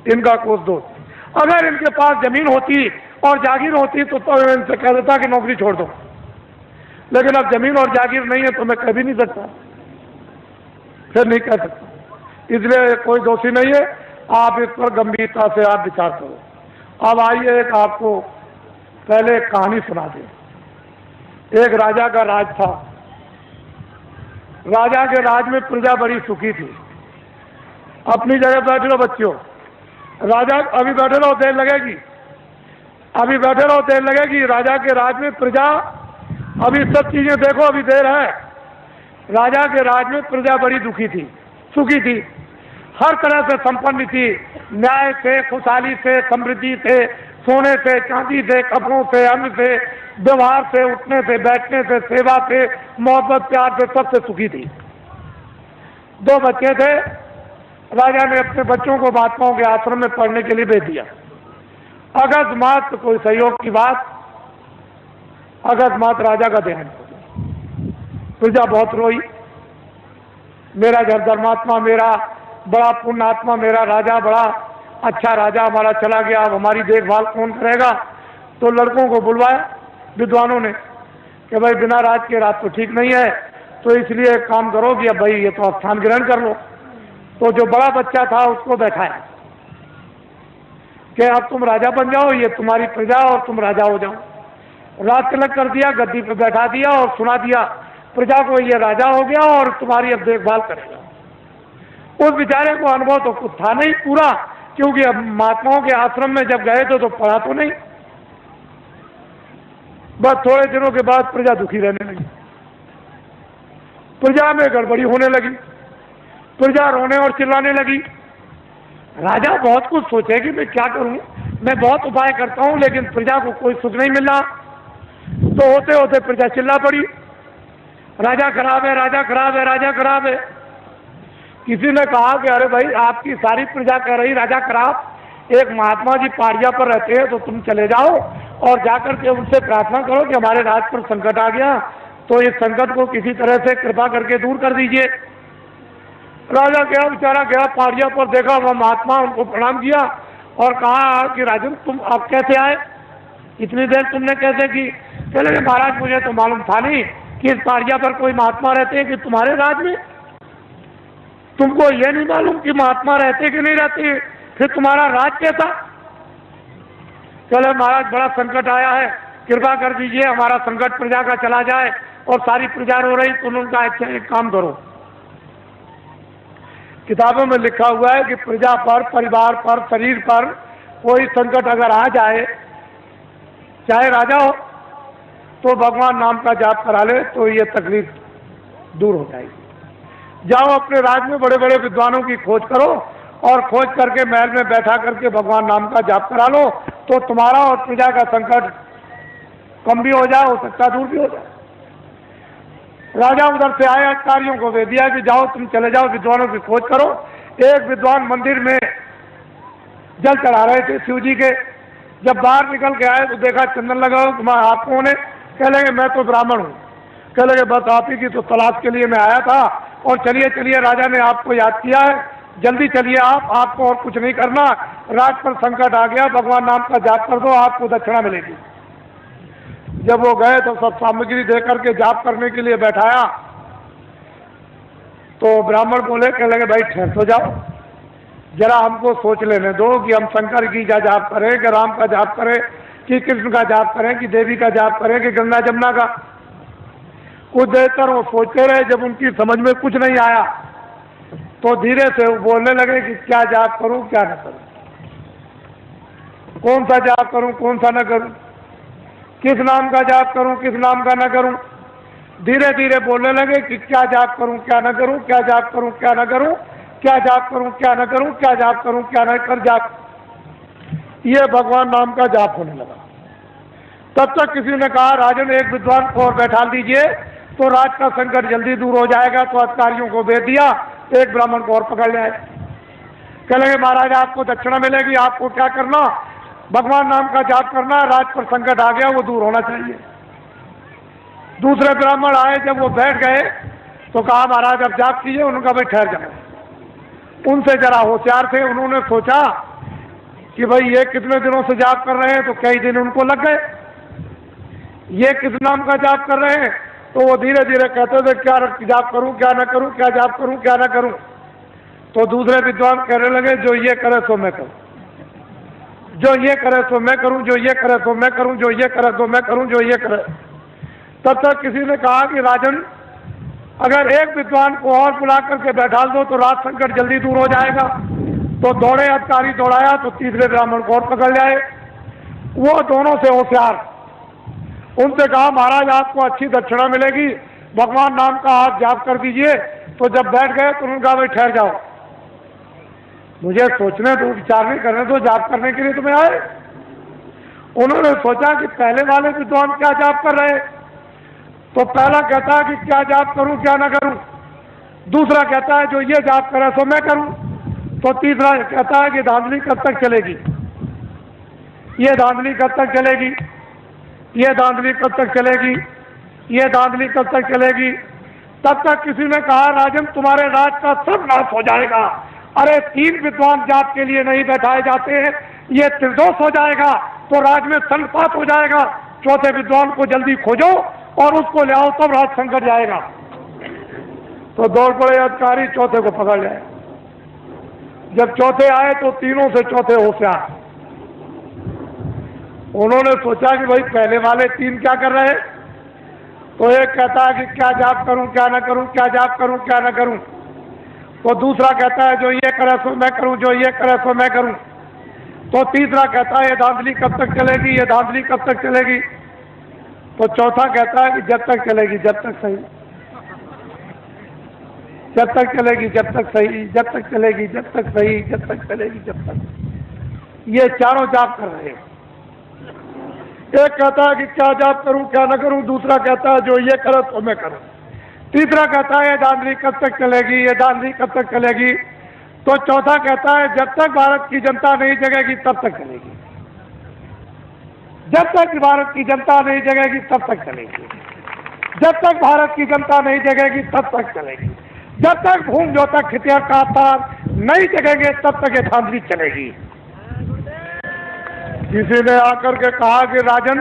इनका कुछ दोष। अगर इनके पास जमीन होती और जागीर होती तो इनसे कह देता कि नौकरी छोड़ दो, लेकिन अब जमीन और जागीर नहीं है तो मैं कह भी नहीं सकता, फिर नहीं कह सकता। इसलिए कोई दोषी नहीं है, आप इस पर गंभीरता से आप विचार करो। अब आइए एक आपको पहले एक कहानी सुना दें। एक राजा का राज था, राजा के राज में प्रजा बड़ी सुखी थी। अपनी जगह बैठ लो बच्चों, राजा अभी बैठे रहो, देर लगेगी, अभी बैठे रहो, देर लगेगी। राजा के राज में प्रजा, अभी सब चीजें देखो, अभी देर है। राजा के राज में प्रजा बड़ी दुखी थी, सुखी थी, हर तरह से संपन्न थी, न्याय से, खुशहाली से, समृद्धि से, सोने से, चांदी से, कपड़ों से, अन्न से, व्यवहार से, उठने से, बैठने से, सेवा से, मोहब्बत प्यार से, सबसे सुखी थी। 2 बच्चे थे, राजा ने अपने बच्चों को महात्माओं के आश्रम में पढ़ने के लिए भेज दिया। अकस्मात कोई सहयोग की बात, अकस्मात राजा का देहांत हो गया। प्रजा बहुत रोई, मेरा धर्मात्मा, मेरा बड़ा पुण्यात्मा, मेरा राजा बड़ा अच्छा राजा हमारा चला गया, अब हमारी देखभाल कौन करेगा। तो लड़कों को बुलवाया विद्वानों ने कि भाई बिना राज के राज तो ठीक नहीं है, तो इसलिए एक काम करो कि अब भाई ये तो स्थान ग्रहण कर लो। तो जो बड़ा बच्चा था उसको बैठाया कि अब तुम राजा बन जाओ, ये तुम्हारी प्रजा और तुम राजा हो जाओ। राज तिलक कर दिया, गद्दी पे बैठा दिया और सुना दिया प्रजा को, ये राजा हो गया और तुम्हारी अब देखभाल करेगा। उस बेचारे को अनुभव तो कुछ था नहीं पूरा, क्योंकि अब महात्माओं के आश्रम में जब गए तो पढ़ा तो नहीं। बस थोड़े दिनों के बाद प्रजा दुखी रहने लगी, प्रजा में गड़बड़ी होने लगी, प्रजा रोने और चिल्लाने लगी। राजा बहुत कुछ सोचे कि मैं क्या करूं, मैं बहुत उपाय करता हूं लेकिन प्रजा को कोई सुख नहीं मिल रहा। तो होते होते प्रजा चिल्ला पड़ी, राजा खराब है, राजा खराब है, राजा खराब है। किसी ने कहा कि अरे भाई आपकी सारी प्रजा कह रही राजा खराब, एक महात्मा जी पहाड़िया पर रहते हैं तो तुम चले जाओ और जाकर के उनसे प्रार्थना करो कि हमारे राज पर संकट आ गया, तो इस संकट को किसी तरह से कृपा करके दूर कर दीजिए। राजा गया, बेचारा गया पहाड़िया पर, देखा वह महात्मा, उनको प्रणाम किया और कहा कि राजन तुम आप कैसे आए, इतनी देर तुमने कैसे की? चले महाराज मुझे तो मालूम था नहीं कि इस पहाड़िया पर कोई महात्मा रहते हैं कि तुम्हारे राज में, तुमको ये नहीं मालूम कि महात्मा रहते कि नहीं रहते, फिर तुम्हारा राज कैसा? चले महाराज बड़ा संकट आया है, कृपा कर दीजिए हमारा संकट प्रजा का चला जाए, और सारी प्रजा रो रही। तो उनका अच्छा एक काम करो, किताबों में लिखा हुआ है कि प्रजा पर, परिवार पर, शरीर पर कोई संकट अगर आ जाए, चाहे राजा हो, तो भगवान नाम का जाप करा ले तो ये तकलीफ दूर हो जाएगी। जाओ अपने राज्य में बड़े बड़े विद्वानों की खोज करो और खोज करके महल में बैठा करके भगवान नाम का जाप करा लो, तो तुम्हारा और प्रजा का संकट कम भी हो जाए, हो सकता दूर भी हो जाए। राजा उधर से आए, अधिकारियों को दे दिया कि जाओ तुम चले जाओ विद्वानों की खोज करो। एक विद्वान मंदिर में जल चढ़ा रहे थे शिव जी के, जब बाहर निकल के आए तो देखा चंदन लगा हो, तुम्हारा आप कौन है? कह लगे मैं तो ब्राह्मण हूँ। कह लगे बस आप ही की तो तलाश के लिए मैं आया था, और चलिए चलिए राजा ने आपको याद किया है, जल्दी चलिए आपको और कुछ नहीं करना, राज पर संकट आ गया, भगवान नाम का जाप कर दो, आपको दक्षिणा मिलेगी। जब वो गए तो सब सामग्री दे करके जाप करने के लिए बैठाया, तो ब्राह्मण बोले, कह लगे भाई ठहर तो जाओ, जरा हमको सोच लेने दो कि हम शंकर की का जाप करें कि राम का जाप करें कि कृष्ण का जाप करें कि देवी का जाप करें कि गंगा जमुना का। कुछ देर तक वो सोचते रहे, जब उनकी समझ में कुछ नहीं आया तो धीरे से वो बोलने लगे कि क्या जाप करूं क्या न करूं, कौन सा जाप करूं कौन सा न करूं, किस नाम का जाप करूं किस नाम का न करूं। धीरे धीरे बोलने लगे कि क्या जाप करूं क्या न करूं, क्या जाप करूं क्या न करूं, क्या जाप करूं क्या न करूं, क्या जाप करूं क्या न कर जाप। ये भगवान नाम का जाप होने लगा। तब तक किसी ने कहा राजन एक विद्वान को और बैठा दीजिए तो राज का संकट जल्दी दूर हो जाएगा। तो अधिकारियों को भेज दिया, एक ब्राह्मण को और पकड़ लाए। कह लगे महाराज आपको दक्षिणा मिलेगी, आपको क्या करना, भगवान नाम का जाप करना, राज पर संकट आ गया वो दूर होना चाहिए। दूसरे ब्राह्मण आए, जब वो बैठ गए तो कहा महाराज अब जाप कीजिए। उनका भाई ठहर जाओ। उनसे जरा होशियार थे, उन्होंने सोचा कि भाई ये कितने दिनों से जाप कर रहे हैं, तो कई दिन उनको लग गए। ये किस नाम का जाप कर रहे हैं, तो वो धीरे धीरे कहते थे क्या जाप करूं क्या ना करूं, क्या जाप करूं क्या ना करूं। तो दूसरे विद्वान कहने लगे जो ये करे सो मैं करूं, जो ये करे सो मैं करूं, जो ये करे सो मैं करूं, जो ये करे सो मैं करूं, जो ये करे। तब तक किसी ने कहा कि राजन अगर एक विद्वान को और बुला करके बैठा दो तो राज संकट जल्दी दूर हो जाएगा। तो दौड़े अधिकारी दौड़ाया तो तीसरे ब्राह्मण को और पकड़ जाए। वो दोनों से होशियार, उनसे कहा महाराज आपको अच्छी दक्षिणा मिलेगी, भगवान नाम का आप जाप कर दीजिए। तो जब बैठ गए तो उन्होंने कहा भाई ठहर जाओ, मुझे सोचने दो, विचारने करने दो, जाप करने के लिए तुम्हें आए। उन्होंने सोचा कि पहले वाले विद्वान क्या जाप कर रहे, तो पहला कहता है कि क्या जाप करूं क्या ना करूं, दूसरा कहता है जो ये जाप करे सो मैं करूं, तो तीसरा कहता है कि धांधली कब तक चलेगी, ये धांधली कब तक चलेगी, ये धांधली कब तक चलेगी, ये धांधली कब तक चलेगी। तब तक किसी ने कहा राजन तुम्हारे राज का सब नाश हो जाएगा। अरे 3 विद्वान जाप के लिए नहीं बैठाए जाते हैं, ये त्रिदोष हो जाएगा तो राज में संपात हो जाएगा। चौथे विद्वान को जल्दी खोजो और उसको ले आओ, तब राज संकट जाएगा। तो दौड़ पड़े अधिकारी, चौथे को पकड़ लाए। जब चौथे आए तो तीनों से चौथे होशियार। उन्होंने सोचा कि भाई पहले वाले 3 क्या कर रहे हैं, तो एक कहता है कि क्या जाप करूं क्या ना करूं, क्या जाप करूं क्या ना करूं। तो दूसरा कहता है जो ये करे सो मैं करूं, जो ये करे सो मैं करूं। तो तीसरा कहता है ये धांधली कब तक चलेगी, ये धांधली कब तक चलेगी। तो चौथा कहता है कि जब तक चलेगी जब तक सही, जब तक चलेगी जब तक सही, जब तक चलेगी जब तक सही, जब तक चलेगी जब तक। ये चारों जाप कर रहे हैं। एक कहता है कि क्या जाप करूं क्या ना करूं, दूसरा कहता है जो ये करे तो मैं करूं, तीसरा कहता है ये धांधली कब तक चलेगी, ये धांधली कब तक चलेगी। तो चौथा कहता है जब तक भारत की जनता नहीं जगेगी तब तक चलेगी, जब तक भारत की जनता नहीं जगेगी तब तक चलेगी, जब तक भारत की जनता नहीं जगेगी तब तक चलेगी, जब तक भूम जो तक खितिया का तार नहीं जगेंगे तब तक ये धांधली चलेगी। किसी ने आकर के कहा कि राजन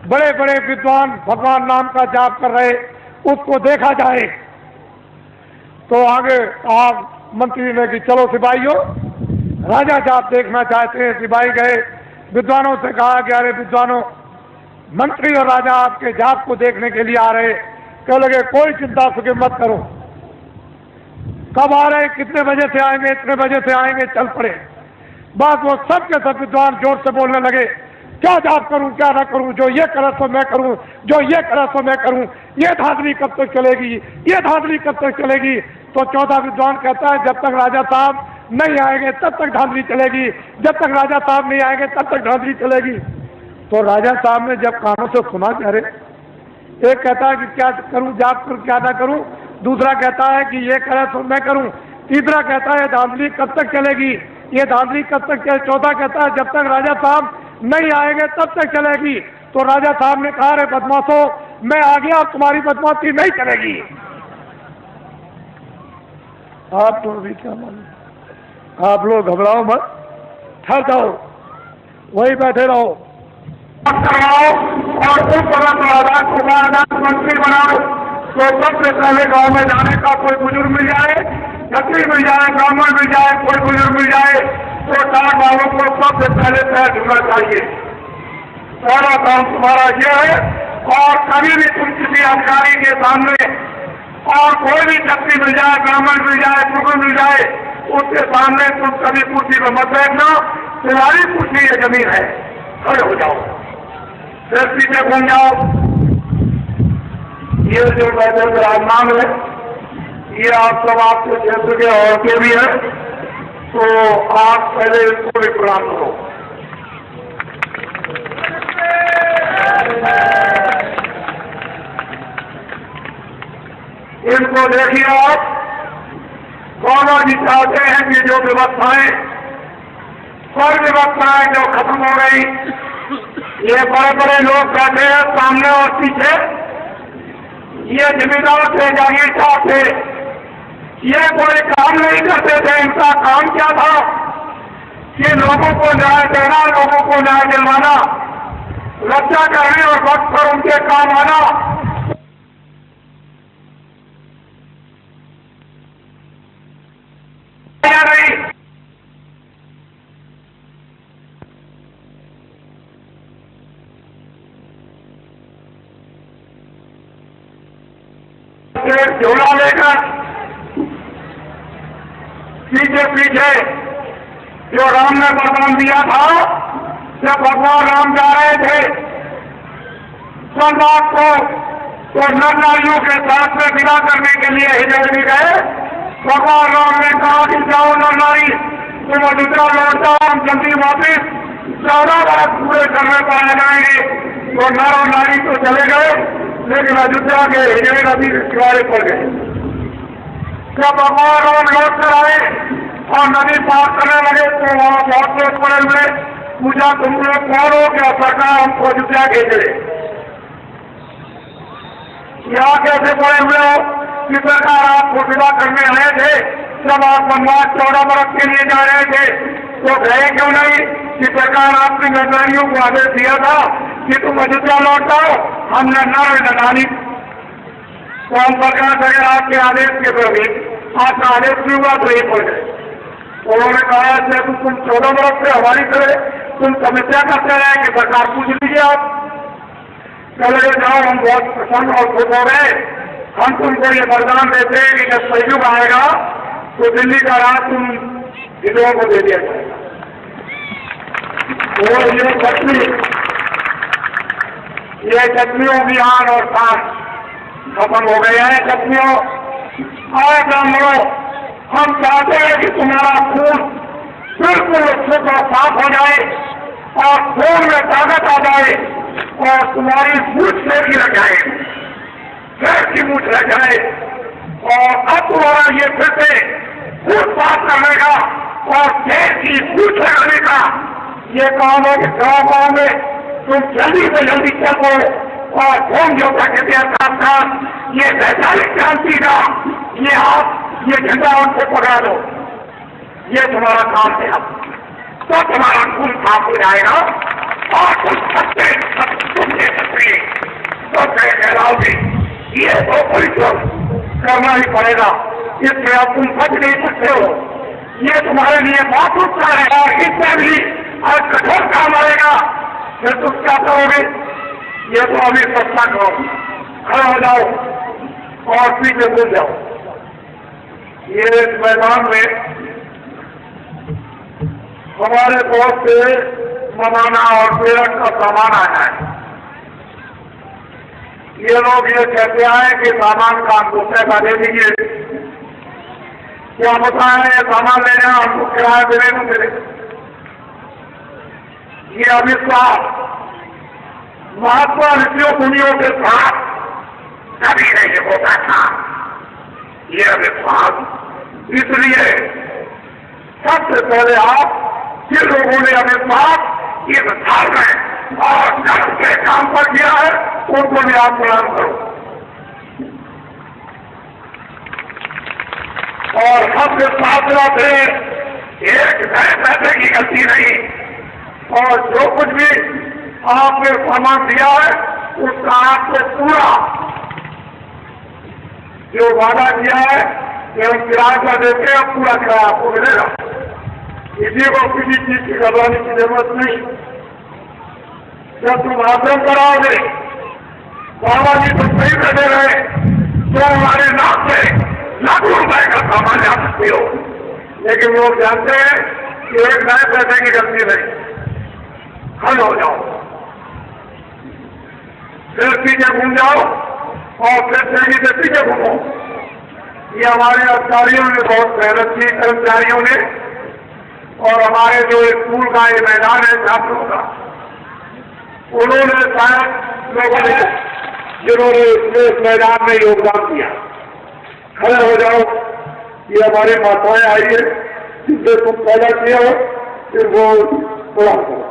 बड़े बड़े विद्वान भगवान नाम का जाप कर रहे, उसको देखा जाए। तो आगे कहा मंत्री ने कि चलो सिपाहियों, राजा जाप देखना चाहते हैं। सिपाही गए, विद्वानों से कहा कि अरे विद्वानों, मंत्री और राजा आपके जाप को देखने के लिए आ रहे। कह लगे कोई चिंता फिक्र मत करो, कब आ रहे, कितने बजे से आएंगे, इतने बजे से आएंगे, चल पड़े। बस वो सब के सब विद्वान जोर से बोलने लगे क्या जाप करूं क्या ना करूं, जो ये करे तो मैं करूं, जो ये करे तो मैं करूं, ये धांधली कब तक चलेगी, ये धांधली कब तक चलेगी। तो चौथा विद्वान कहता है जब तक राजा साहब नहीं आएंगे तब तक धांधली चलेगी, जब तक राजा साहब नहीं आएंगे तब तक धांधली चलेगी। तो राजा साहब ने जब कानों से सुना कि अरे, एक कहता है कि क्या करूं जाप करूं क्या ना करूं, दूसरा कहता है कि ये करे तो मैं करूं, तीसरा कहता है धांधली कब तक चलेगी, ये धांधली कब तक चले, चौथा कहता है जब तक राजा साहब नहीं आएंगे तब तक चलेगी। तो राजा साहब ने कहा अरे बदमाशो, मैं आ गया, अब तुम्हारी बदमाशी नहीं चलेगी। आप तो अभी क्या मालूम, आप लोग घबराओ मत, ठहर जाओ, वही बैठे रहो और उस मंत्री बनाओ। तो सबसे पहले गांव में जाने का कोई बुजुर्ग मिल जाए छत्री मिल जाए, ब्राह्मण मिल जाए, कोई बुजुर्ग मिल जाए तो टाट वालों को सबसे पहले पैर झुकना चाहिए। पहला काम तुम्हारा यह है। और कभी भी तुम किसी अधिकारी के सामने और कोई भी छत्री मिल जाए, ब्राह्मण मिल जाए, बुजुर्ग मिल जाए, उसके सामने तुम कभी कुर्सी पर मत बैठना। तुम्हारी कुर्सी ये जमीन है, खड़े हो जाओ, फिर पीछे घूम जाओ। ये जो बैठे विराजमान है, ये आप सब आपके क्षेत्र के औरतें भी हैं, तो आप पहले इसको भी प्रणाम करो। इनको देखिए आप, गौरव जी चाहते हैं कि जो व्यवस्थाएं, सब व्यवस्थाएं जो खत्म हो गई, ये बड़े बड़े लोग बैठे हैं सामने और पीछे, ये जमींदार थे, जागीरदार थे, ये कोई काम नहीं करते थे। इनका काम क्या था कि लोगों को न्याय देना, लोगों को न्याय दिलवाना, रक्षा करने और वक्त पर उनके काम आना। नहीं, झोला लेकर पीछे पीछे जो राम ने वरदान दिया था, जब भगवान राम जा रहे थे सोमनाथ को, तो नर नारियों के साथ में विदा करने के लिए हिजर भी गए। भगवान राम ने कहा कि जाओ नर नारी, तुम अयोध्या लौट जाओ, हम जल्दी वापिस 14 वर्ष पूरे करने पर आ जाएंगे। तो नर और नारी तो चले गए, लेकिन अयोध्या के हिजर अभी किनारे पड़ गए। जब भगवान राम लौट कर आए और नदी पार करने लगे तो वहां बहुत लोग पड़े हुए, पूछा तुम लोग कौन हो, क्या सरकार हमको अयोध्या भेजे? यहाँ कैसे पड़े हुए हो कि सरकार आपको विदा करने आए थे? जब आप वनवास 14 वर्ष के लिए जा रहे थे तो गए क्यों नहीं? कि सरकार आपकी नरनारियों को आदेश दिया था कि तुम अयोध्या लौट आओ, हमने नर नारी तो हम सरकार से अगर आपके आदेश के प्रति आपका आदेश भी हुआ तो ये पड़ गए। उन्होंने कहा जब तुम 14 वर्ष से हमारी तरह तुम समस्या करते रहे कि सरकार पूछ लीजिए आप। चले जाओ, हम बहुत प्रसन्न और खुश हो गए। हम तुमको ये वरदान देते हैं कि जब सहयोग आएगा तो दिल्ली का राज तुम विधवाओं को दे दिया जाएगा। तो ये छत्रियों की आन और शान खत्म हो गए हैं। छत्रियों और ब्राह्मणों, हम चाहते हैं कि तुम्हारा खून बिल्कुल शुद्ध और साफ हो जाए और खून में ताकत आ जाए और तुम्हारी मूछ से भी रह जाए, पैर की मूछ रह जाए। और अब तुम्हारा ये फिर से खून साफ करने का और पैर की मूछ लगाने का ये काम है कि गाँव में तुम जल्दी से जल्दी चलो और होम योगा के साथ साथ ये वैचारिक क्रांति का ये झंडा उनसे पकड़ा दो। ये तुम्हारा काम है। अब तो तुम्हारा खून साफ हो जाएगा और तुम सत्य तो कहलाओगे। ये तो परिश्रम करना ही पड़ेगा, इसमें अब तुम बच नहीं सकते हो। ये तुम्हारे लिए बहुत उत्साह है और इसमें भी और कठोर काम आएगा। फिर तुम क्या करोगे? ये तो अभी सस्ता करो, खड़ा हो जाओ और पीछे घूम जाओ। ये इस मैदान में हमारे बहुत से मनाना और प्रेरक का सामान आया है। ये लोग ये कहते आए कि सामान का हमको पैसा दे दीजिए। क्या बताएं, ये सामान लेने हमको किराया देने को मिले। ये अविश्वास महात्मा ऋषियों मुनियों के साथ कभी नहीं होता था। ये अविश्वास इसलिए सबसे पहले आप जिन लोगों ने अविश्वास ये विचार में और धर्म के काम पर किया है उनको भी आप प्रणाम करो। और सब विश्वास थे, एक पैसे की गलती नहीं। और जो कुछ भी आपने सामान दिया है उसका आपको पूरा जो वादा किया है एवं किराए पर देते हैं, पूरा किराया आपको मिलेगा। किसी को किसी चीज की घबराने की जरूरत नहीं। जब तुम आश्रम कराओगे, बाबा जी तो सही बैठे रहे तो हमारे नाम से लाखों रुपए का सामान ला सकते हो, लेकिन लोग जानते हैं कि एक नए पैसे की गलती नहीं, हल हो जाओ, फिर पीछे घूम जाओ और फिर तेजी से पीछे घूमो। ये हमारे अधिकारियों ने बहुत मेहनत की, कर्मचारियों ने, और हमारे जो स्कूल का ये मैदान है छात्रों का, उन्होंने शायद लोगों ने जिन्होंने इस मैदान में योगदान दिया। खड़े हो जाओ, ये हमारी माताएं आई है जिनसे तुम पैदा किए हो, फिर वो प्रणाम करो।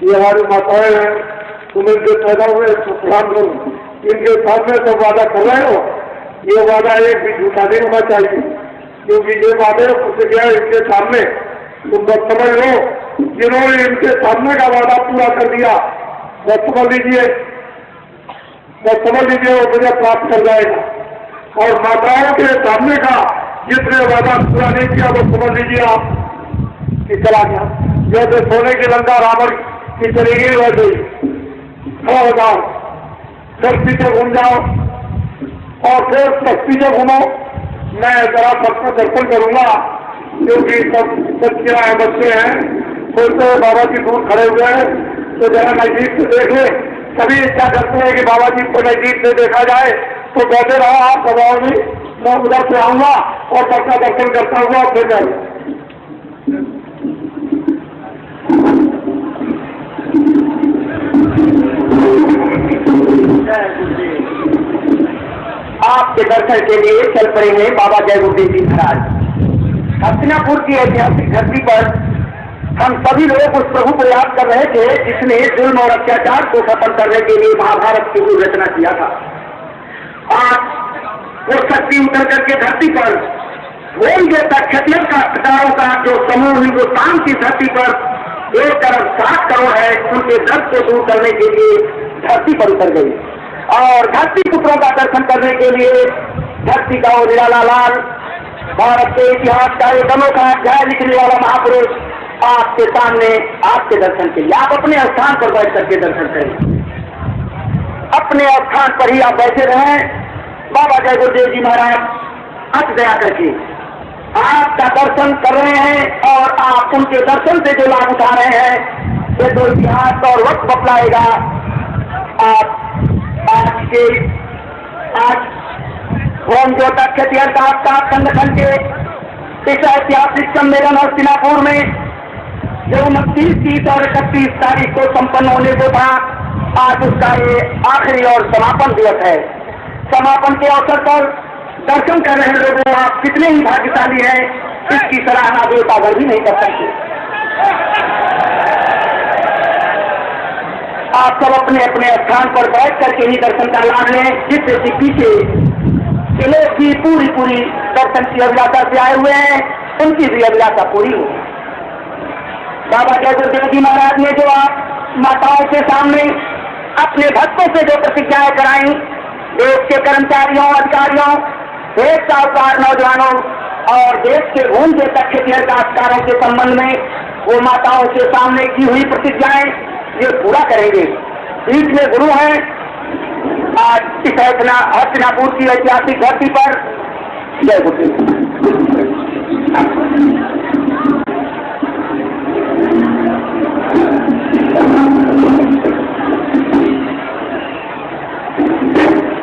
ये हमारी माताएं हैं, तुम इनसे पैदा हुए तो प्रणाम करो। इनके सामने तो वादा कर रहे हो, ये वादा एक भी झूठा नहीं होना चाहिए, क्योंकि ये वादे प्रतिज्ञा इनके सामने तुम बस समझ लो, जिन्होंने इनके सामने का वादा पूरा कर दिया बस समझ लीजिए, वो मुझे प्राप्त कर जाएगा। और माताओं के सामने का जिसने वादा पूरा नहीं किया वो समझ लीजिए आप कि चला गया। जैसे सोने की लंका रावण की चली गई वैसे ही खड़ा हो जाओ, फिर पीछे घूम जाओ और फिर पीछे घूमो। मैं जरा सबका दर्शन करूंगा, क्योंकि सब बच्चियां हैं, बच्चे हैं, सोचते हैं बाबा जी दूर खड़े हुए हैं तो जरा नजदीक से देख ले। सभी इच्छा करते हैं कि बाबा जी को नजदीक से देखा जाए, तो बैठे रहो आप दबाओ नहीं, मैं उधर से आऊंगा और सबका दर्शन करता हुआ फिर जाऊंगा। आपके दर्शन के लिए चल पड़े हैं बाबा जय गुरुदेव जी महाराज। हस्तिनापुर की ऐतिहासिक धरती पर हम सभी लोग उस प्रभु को याद कर रहे थे जिसने जुल्म और अत्याचार को खत्म करने के लिए महाभारत की रचना किया था। आज वो शक्ति उतर करके धरती पर रोम जैसा क्षत्रिय कारों का जो समूह हिंदुस्तान की धरती पर 1.7 करोड़ है, उनके दर्द को दूर करने के लिए धरती पर उतर गई और धरती पुत्रों का दर्शन करने के लिए धरती का उजाला लाल भारत के इतिहास का एक अनोखा अध्याय लिखने वाला महापुरुष आपके सामने आपके दर्शन के लिए। आप अपने स्थान पर बैठ करके दर्शन करें, अपने स्थान पर ही आप बैठे रहें। बाबा जय गुरुदेव जी महाराज अच दया करके आपका दर्शन कर रहे हैं और आप उनके दर्शन से जो लाभ उठा रहे हैं ये तो इतिहास और वक्त बतलाएगा। आप आज होम ज्योता क्षत्रिय संगठन के इस ऐतिहासिक सम्मेलन हस्तिनापुर में जो 29, 30 और 31 तारीख को संपन्न होने को था, आज उसका ये आखिरी और समापन दिवस है। समापन के अवसर पर दर्शन कर रहे लोगों, आप कितने ही भाग्यशाली हैं, इसकी सराहना देवतागर भी नहीं कर सकते। आप सब अपने अपने स्थान पर बैठ करके ही दर्शन का लाभ लें, जिससे कि पीछे के लोग भी पूरी दर्शन की अभिलाषा से आए हुए हैं, उनकी भी अभिलाषा पूरी हो। बाबा जय गुरुदेव जी महाराज ने जो आप माताओं के सामने अपने भक्तों से जो प्रतिज्ञाएं कराई, देश के कर्मचारियों, अधिकारियों, देश साहूकार, नौजवानों और देश के भूमि के तक काश्तकारों के संबंध में वो माताओं के सामने की हुई प्रतिज्ञाएं ये पूरा करेंगे। बीच में गुरु हैं, आज इस हस्तिनापुर की ऐतिहासिक धरती पर जय गुरुदेव।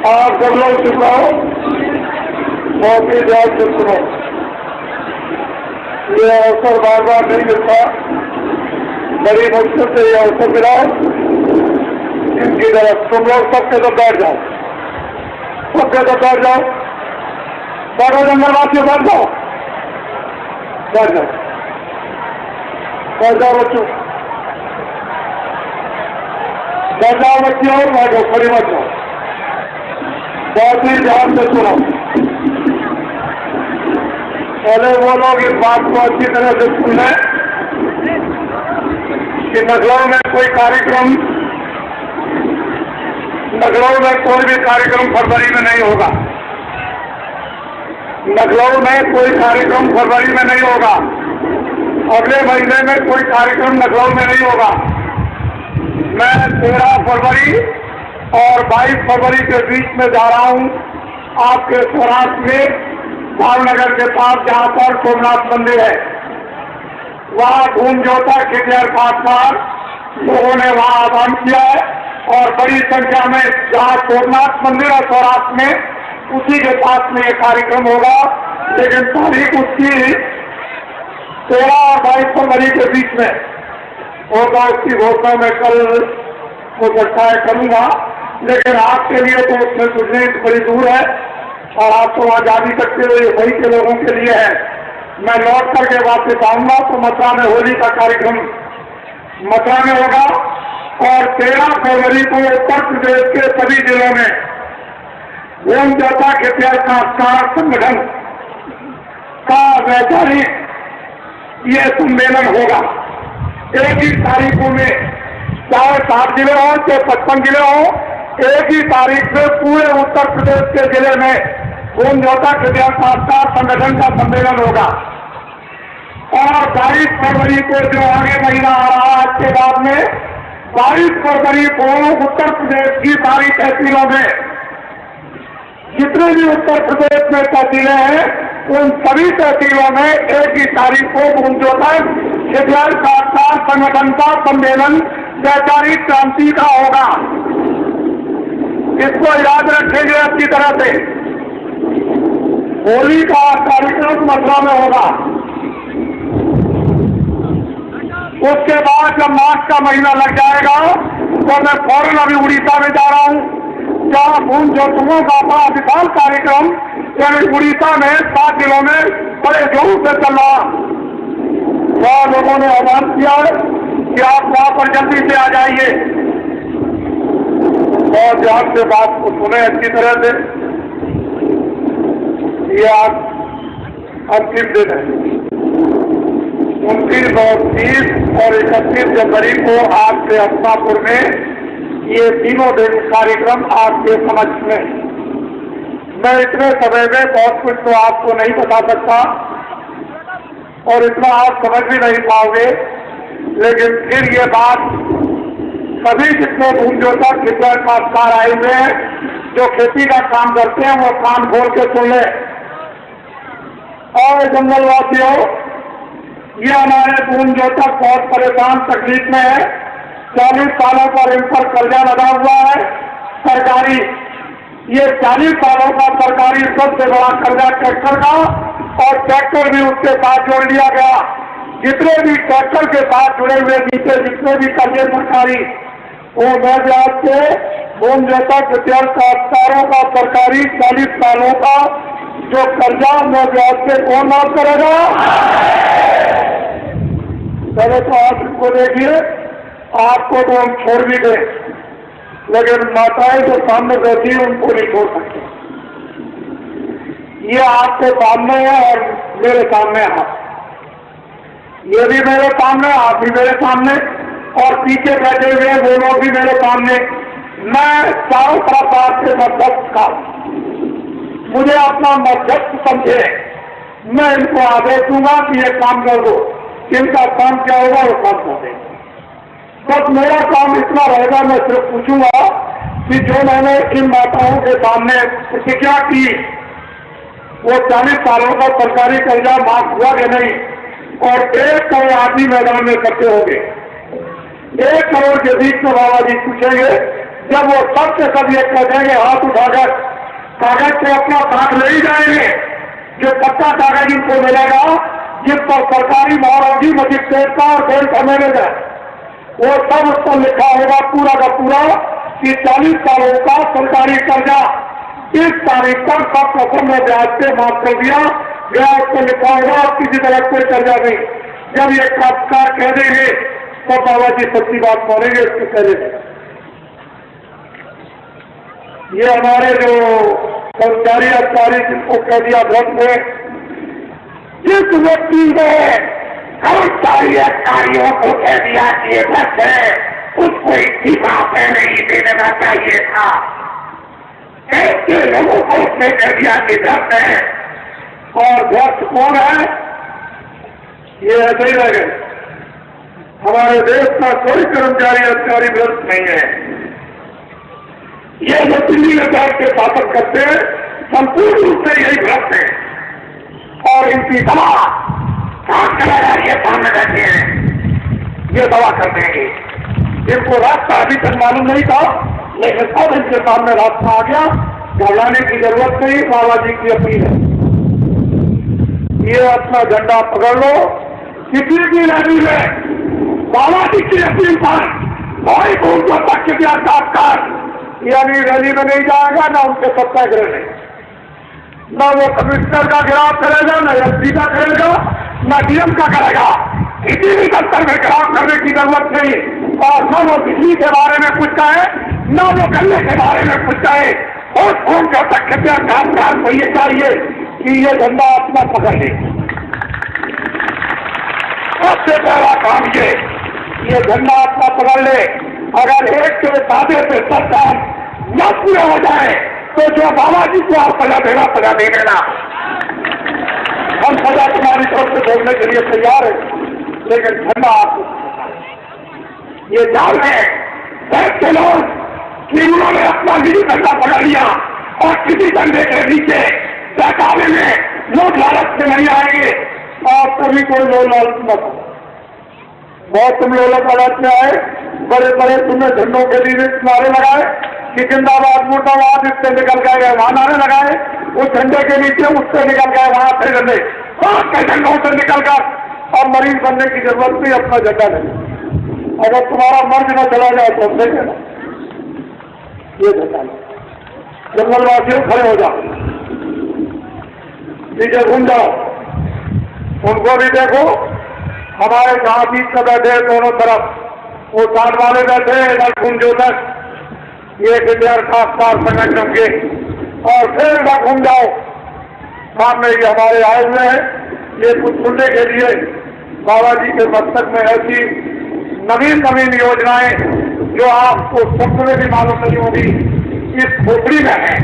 आप सब लोग चुप रहो, बहुत ही ध्यान से सुनो। ये अवसर बार बार नहीं मिलता, बड़ी मुश्किल से ये अवसर मिला। इनकी तरफ तुम लोग सबके तो बैठ जाओ, सबके तो बैठ जाओ, सारे जंगलवासियों बैठ जाओ, बैठ जाओ, बैठ जाओ बच्चों, बैठ जाओ बच्चियों, बैठो, खड़ी मत जाओ, बहुत ही ध्यान से सुनो। पहले वो लोग इस बात को अच्छी तरह से सुन लें कि लखनऊ में कोई कार्यक्रम, लखनऊ में कोई भी कार्यक्रम फरवरी में नहीं होगा। लखनऊ में कोई कार्यक्रम फरवरी में नहीं होगा, अगले महीने में कोई कार्यक्रम लखनऊ में नहीं होगा। मैं 13 फरवरी और 22 फरवरी के बीच में जा रहा हूँ आपके सौराष्ट्र में भावनगर के पास, जहाँ पर सोमनाथ मंदिर है। वहाँ धूम जोता खिटियार खासमार लोगों ने वहाँ आह्वान किया है और बड़ी संख्या में जहाँ सोमनाथ मंदिर है सौराष्ट्र में, उसी के पास में ये कार्यक्रम होगा। लेकिन तारीख उसकी 13 और 22 फरवरी के बीच में होगा। उसकी घोषणा मैं कल हो सकता है करूँगा, लेकिन आपके लिए तो उसमें सुनने बड़ी दूर है और आप तो आजादी करते हुए वही के लोगों के लिए है। मैं लौट करके वापस आऊंगा तो मथुरा में होली का कार्यक्रम मथुरा में होगा और 13 फरवरी को उत्तर प्रदेश के सभी जिलों में धूम जोता खिटियार खासमार संगठन का वैचारिक ये सम्मेलन होगा। एक ही तारीखों में, चाहे 7 जिले हों चाहे 55 जिले हों, एक ही तारीख में पूरे उत्तर प्रदेश के जिले में धूम जोता खिटियार खासमार संगठन का सम्मेलन होगा। और 22 फरवरी को जो आगे महीना आ रहा है आज के बाद में, 22 फरवरी को उत्तर प्रदेश की सारी तहसीलों में, जितने भी उत्तर प्रदेश में तहसीलें हैं, उन सभी तहसीलों में एक ही तारीख को धूम जोता खिटियार खासमार संगठन का सम्मेलन वैचारिक क्रांति का होगा। इसको याद रखेंगे अच्छी तरह से। होली का कार्यक्रम मथुरा में होगा। उसके बाद जब मार्च का महीना लग जाएगा तो मैं फौरन अभी उड़ीसा में जा रहा हूँ, जहाँ धूम जोतुओं का बड़ा विशाल कार्यक्रम यानी उड़ीसा में 7 जिलों में बड़े जोर से चल रहा। वहाँ लोगों ने आह्वान किया है कि आप वहाँ पर जल्दी से आ जाइए और ध्यान से बात को सुने अच्छी तरह से। ये आज अंतिम दिन है। 29 और 30 और 31 जनवरी को आपके हस्तापुर में ये तीनों दिन कार्यक्रम आपके समक्ष में। मैं इतने समय में बहुत कुछ तो आपको नहीं बता सकता और इतना आप समझ भी नहीं पाओगे, लेकिन फिर ये बात सभी जितने धूम जोता खिटियार खासमार आए हुए हैं जो खेती का काम करते हैं वो कान खोल के सुन ले। और जंगलवासियों, ये हमारे धूम जोता बहुत परेशान तकलीफ में है। 40 सालों पर इन पर कर्जा लगा हुआ है सरकारी। ये 40 सालों का सरकारी सबसे बड़ा कर्जा ट्रैक्टर का, और ट्रैक्टर भी उसके साथ जोड़ लिया गया। जितने भी ट्रैक्टर के साथ जुड़े हुए नीचे जितने भी कर्जे सरकारी, वो मैं ब्याज से धूम जोता खिटियार खासमारों का सरकारी 40 सालों का जो कर्जा मैं ब्याज से कौन माफ करेगा? पहले तो आप इसको देखिए, आपको तो हम छोड़ भी गए, लेकिन माताएं जो सामने बैठी है उनको नहीं छोड़ सकते। ये आपके सामने है और मेरे सामने आप, ये भी मेरे सामने, आप भी मेरे सामने, और पीछे बैठे हुए वो लोग भी मेरे सामने। मैं चारों तरफ आपके मध्यस्थ का, मुझे अपना मध्यस्थ समझे, मैं इनको आदेश दूंगा कि ये काम कर दो। इनका काम क्या होगा वो काम कर देंगे। बस मेरा काम इतना रहेगा, मैं सिर्फ पूछूंगा कि जो मैंने इन माताओं के सामने प्रतिज्ञा की वो 40 सालों का सरकारी कर्जा माफ हुआ कि नहीं, और 1 करोड़ आदमी मैदान में इकट्ठे होंगे। 1 करोड़ के बीच में बाबा जी पूछेंगे, जब वो सब के सब ये कह देंगे हाथ उठाकर, कागज को अपना साथ ले ही जाएंगे, जो पक्का कागज इनको मिलेगा जिस पर सरकारी मोहर होगी मजिस्ट्रेट का और बैंक का मैनेजर, वो सब उस पर लिखा होगा पूरा का पूरा कि 40 सालों का सरकारी कर्जा इस तारीख पर सब प्रथम में ब्याज से माफ कर दिया गया। उस पर लिखा होगा किसी तरह कोई कर्जा नहीं। जब ये खासकार कह देंगे तो बाबा जी सच्ची बात मानेंगे इसके पहले। ये हमारे जो कर्मचारी अधिकारी जिनको कह दिया ध्वस्त है, जिस व्यक्ति ने कर्मचारी अधिकारियों को कह दिया कि ये ध्वस्त है, उसको इस्तीफा पहले ही दे देना चाहिए था। ऐसे लोगों को उसने कह दिया कि ध्वस्त है, और अध्यक्ष कौन है? ये ऐसे ही रह गए। हमारे देश का कोई कर्मचारी अधिकारी भ्रष्ट नहीं है। ये जो दिल्ली में बैठ के शासन करते हैं संपूर्ण रूप से यही भ्रष्ट है और इनकी दवा काम चला जा रही है, सामने बैठे हैं, ये दवा कर देंगे। इनको रास्ता अभी तक मालूम नहीं था, लेकिन सब इनके सामने रास्ता आ गया। घबराने की जरूरत नहीं, बाबा जी की अपील है। ये अपना झंडा पकड़ लो, किसी भी रैली में बाबा जी की अपील पर भाई को उनको तक साक्षात्कार, यानी रैली में नहीं जाएगा, ना उनके सत्याग्रह में, ना वो कमिश्नर का गिराव करेगा, ना एसपी का करेगा, ना डीएम का करेगा। किसी भी दफ्तर में गिराव करने की जरूरत नहीं। और न वो बिजली के बारे में कुछ कहे, न वो गन्ने के बारे में कुछ कहे। और कौन का तख्तिया कामकाज को ये चाहिए कि ये झंडा अपना पकड़ ले। सबसे पहला काम ये झंडा अपना पकड़ ले। अगर एक के दादे से सब काम न पूरे हो जाए तो जो बाबा जी को आप सजा दे देना। हम सजा तुम्हारी तरफ से बोलने के लिए तैयार है, लेकिन झंडा आपको ये जान है ऐसे लोग कि उन्होंने अपना निजी झंडा पकड़ लिया और किसी झंडे के नीचे बहकावे में लोग लालच से नहीं आएंगे। और कभी कोई लोग लालच मत, बहुत तुम लोग लालच में आए, बड़े बड़े तुमने झंडों के लिए नारे लगाए कि जिंदाबाद मुर्दाबाद, इससे निकल गए वहां नारे लगाए, उस झंडे के नीचे उससे निकल गए वहां थे झंडे, के झंडों से निकल कर और मरीज बनने की जरूरत नहीं, अपना झंडा नहीं। अगर तुम्हारा मर्ज न चला जाए तो दे देना, ये झंडा लो। जंगलवासियों खड़े हो जाओ, नीचे घूम जाओ, उनको भी देखो। हमारे जहां बीच में बैठे दोनों तरफ, वो साथ वाले बैठे इधर घूमो तक, ये किधर खासदार संगठन के, और फिर इधर घूम जाओ। सामने ये हमारे आए हुए हैं, ये कुछ सुनने के लिए बाबा जी के मस्तक में ऐसी नवीन नवीन योजनाएं जो आपको सुनने में भी मालूम नहीं होगी, इस खोपड़ी में है।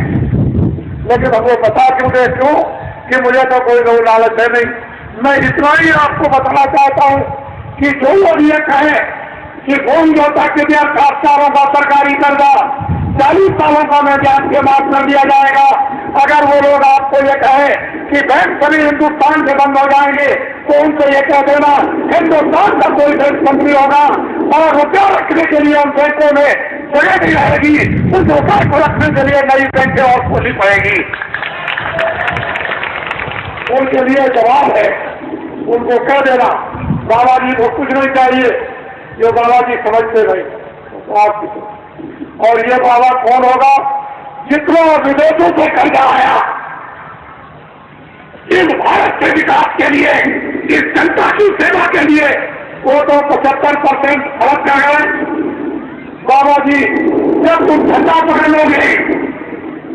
लेकिन हमको बता क्यों दे, क्यों कि मुझे तो कोई लोग लालच है नहीं। मैं इतना ही आपको बताना चाहता हूं कि जो लोग ये कहे कि कौन जोता के दिया खासदारों का सरकारी कर्जा 40 सालों का मैं ब्याज के माफ कर दिया जाएगा, अगर वो लोग आपको ये कहे कि बैंक सभी हिंदुस्तान से बंद हो जाएंगे तो उनसे ये कह देना हिंदुस्तान का कोई बैंक मंत्री होगा और रुपया रखने के लिए उन बैंकों में जगह नहीं रहेगी, उस रुपये को रखने के लिए नई बैंकें और खोलनी पड़ेगी। उनके लिए जवाब है, उनको कह देना बाबा जी को कुछ नहीं चाहिए, ये बाबा जी समझते नहीं तो आप। और ये बाबा कौन होगा? जितना विदेशों से कर्जा आया इस भारत के विकास के लिए, इस जनता की सेवा के लिए, वो तो 75% खर्च कर गए। बाबा जी जब तुम झंडा पकड़ लोगे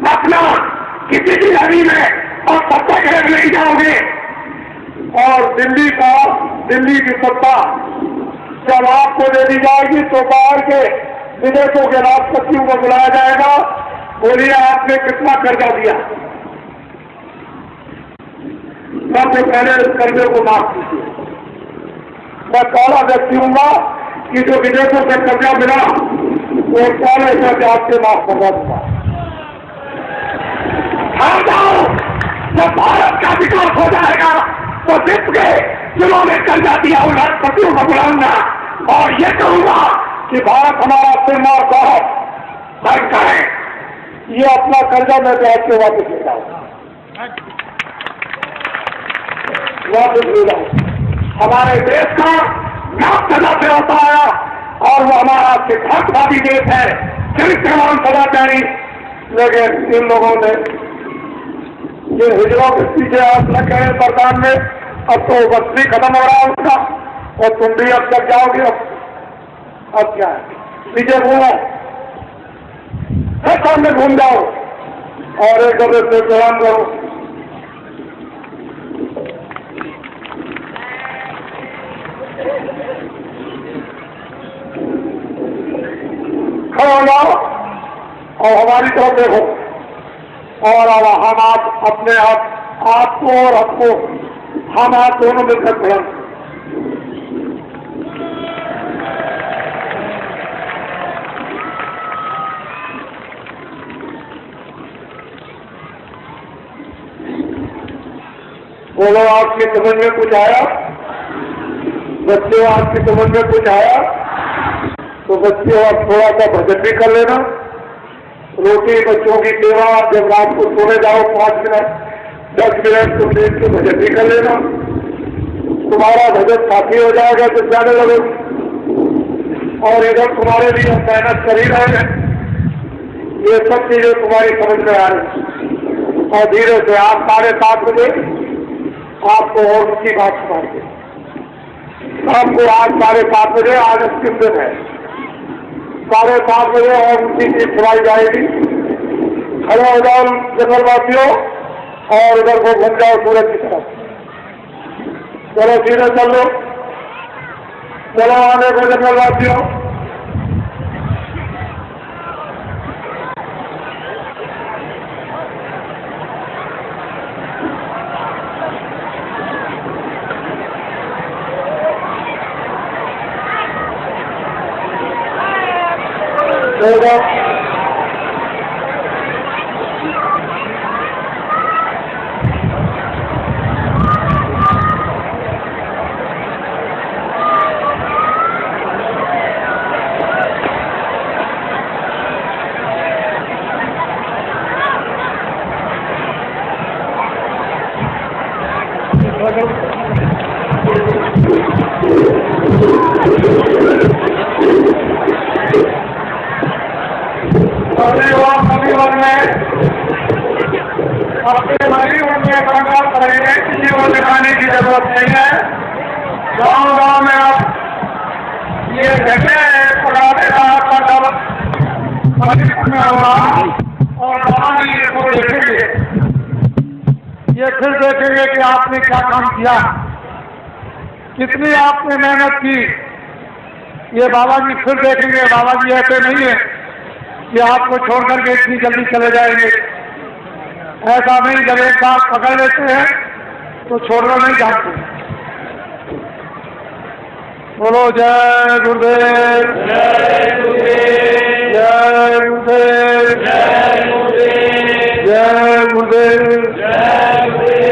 अपना किसी भी रैली में और सत्याग्रह नहीं जाओगे, और दिल्ली की सत्ता जब आपको दे दी जाएगी तो बाहर के विदेशों के राष्ट्रपतियों को बुलाया जाएगा, बोलिए आपने कितना कर्जा दिया, सबसे पहले इस कर्जे को माफ कीजिए। मैं पहला व्यक्ति हूँगा कि जो विदेशों से कर्जा मिला वो पहले से ब्याज से माफ करवा दूंगा। आ जाओ, जब भारत का विकास हो जाएगा तो विश्व के जिन्होंने कर्जा दिया उन राष्ट्रपतियों को बुलाऊंगा और ये कहूंगा कि भारत हमारा सिर और बहुत बैंक का है, ये अपना कर्जा मैं ब्याज के वापस ले जाऊंगा, वापस ले जाऊंगा। हमारे देश का नाम सदा से होता आया और वो हमारा सिद्धांतवादी देश है, चरित्रवान सदाचारी। लेकिन इन लोगों ने ये हिजड़ों के पीछे आप लग गए बरदान में, अब तो बस्ती खत्म हो रहा है उसका, और तुम भी अब तक जाओगे। अब क्या है, पीछे घूमो, सामने घूम जाओ और एक दूसरे से प्रणाम करो। खड़े हो जाओ और हमारी तरफ देखो, और अब हम आप अपने आप आपको और हमको, हम आप दोनों मिलकर पढ़ें। बोलो, आपकी समझ में कुछ आया? बच्चों, आपकी समझ में कुछ आया? तो बच्चों, आप थोड़ा सा भजन भी कर लेना। रोटी बच्चों की सेवा, जब रात को सोने जाओ 5 मिनट 10 मिनट तो देख के भजन भी कर लेना। तुम्हारा भजन काफी हो जाएगा जब जाने लगो। और इधर तुम्हारे लिए हम मेहनत कर ही रहे हैं, ये सब चीजें तुम्हारी समझ में आ रही। और धीरे से आप 7:30 बजे आपको और उनकी बात सुनाएंगे। आपको आज 7:30 बजे, आज अंतिम दिन है, 7:30 बजे और उनकी चीज सुनाई जाएगी। खड़े हो जाओ जंगलवासियों और इधर को घूम जाओ सूरज की तरफ। चलो सीधे चलो, चलो आने को जंगलवासियों। अपने भाई उनमें संकल्प करेंगे, किसी को दिखाने की जरूरत नहीं है। गाँव में अब ये जगह पुराने का दल में होगा और वहाँ ये को देखेंगे, ये फिर देखेंगे कि आपने क्या काम किया, कितनी आपने मेहनत की। ये बाबा जी फिर देखेंगे। बाबा जी ऐसे नहीं है कि आपको छोड़कर के इतनी जल्दी चले जाएंगे, ऐसा नहीं। जब एक बार पकड़ लेते हैं तो छोड़ना नहीं चाहते। बोलो जय गुरुदेव, जय गुरुदेव, जय गुरुदेव, जय गुरुदेव, जय गुरुदेव, जय गुरुदेव।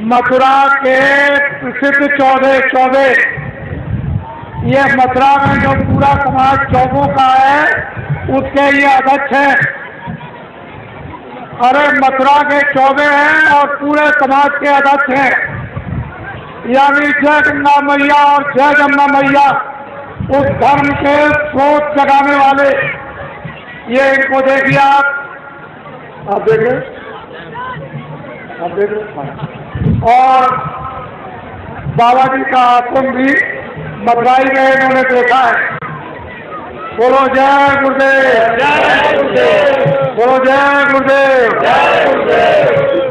मथुरा के प्रसिद्ध चौबे, ये मथुरा में जो पूरा समाज चौबों का है उसके ये अध्यक्ष है। अरे मथुरा के चौबे हैं और पूरे समाज के अध्यक्ष हैं, यानी जय गंगा मैया और जय जमुना मैया, उस धर्म के स्रोत जगाने वाले। ये इनको देखिए, आप देख रहे, आप देख रहे। और बाबा जी का आश्रम भी मथुराई में इन्होंने देखा है। बोलो जय गुरुदेव, जय गुरुदेव, बोलो जय गुरुदेव, जय गुरुदेव।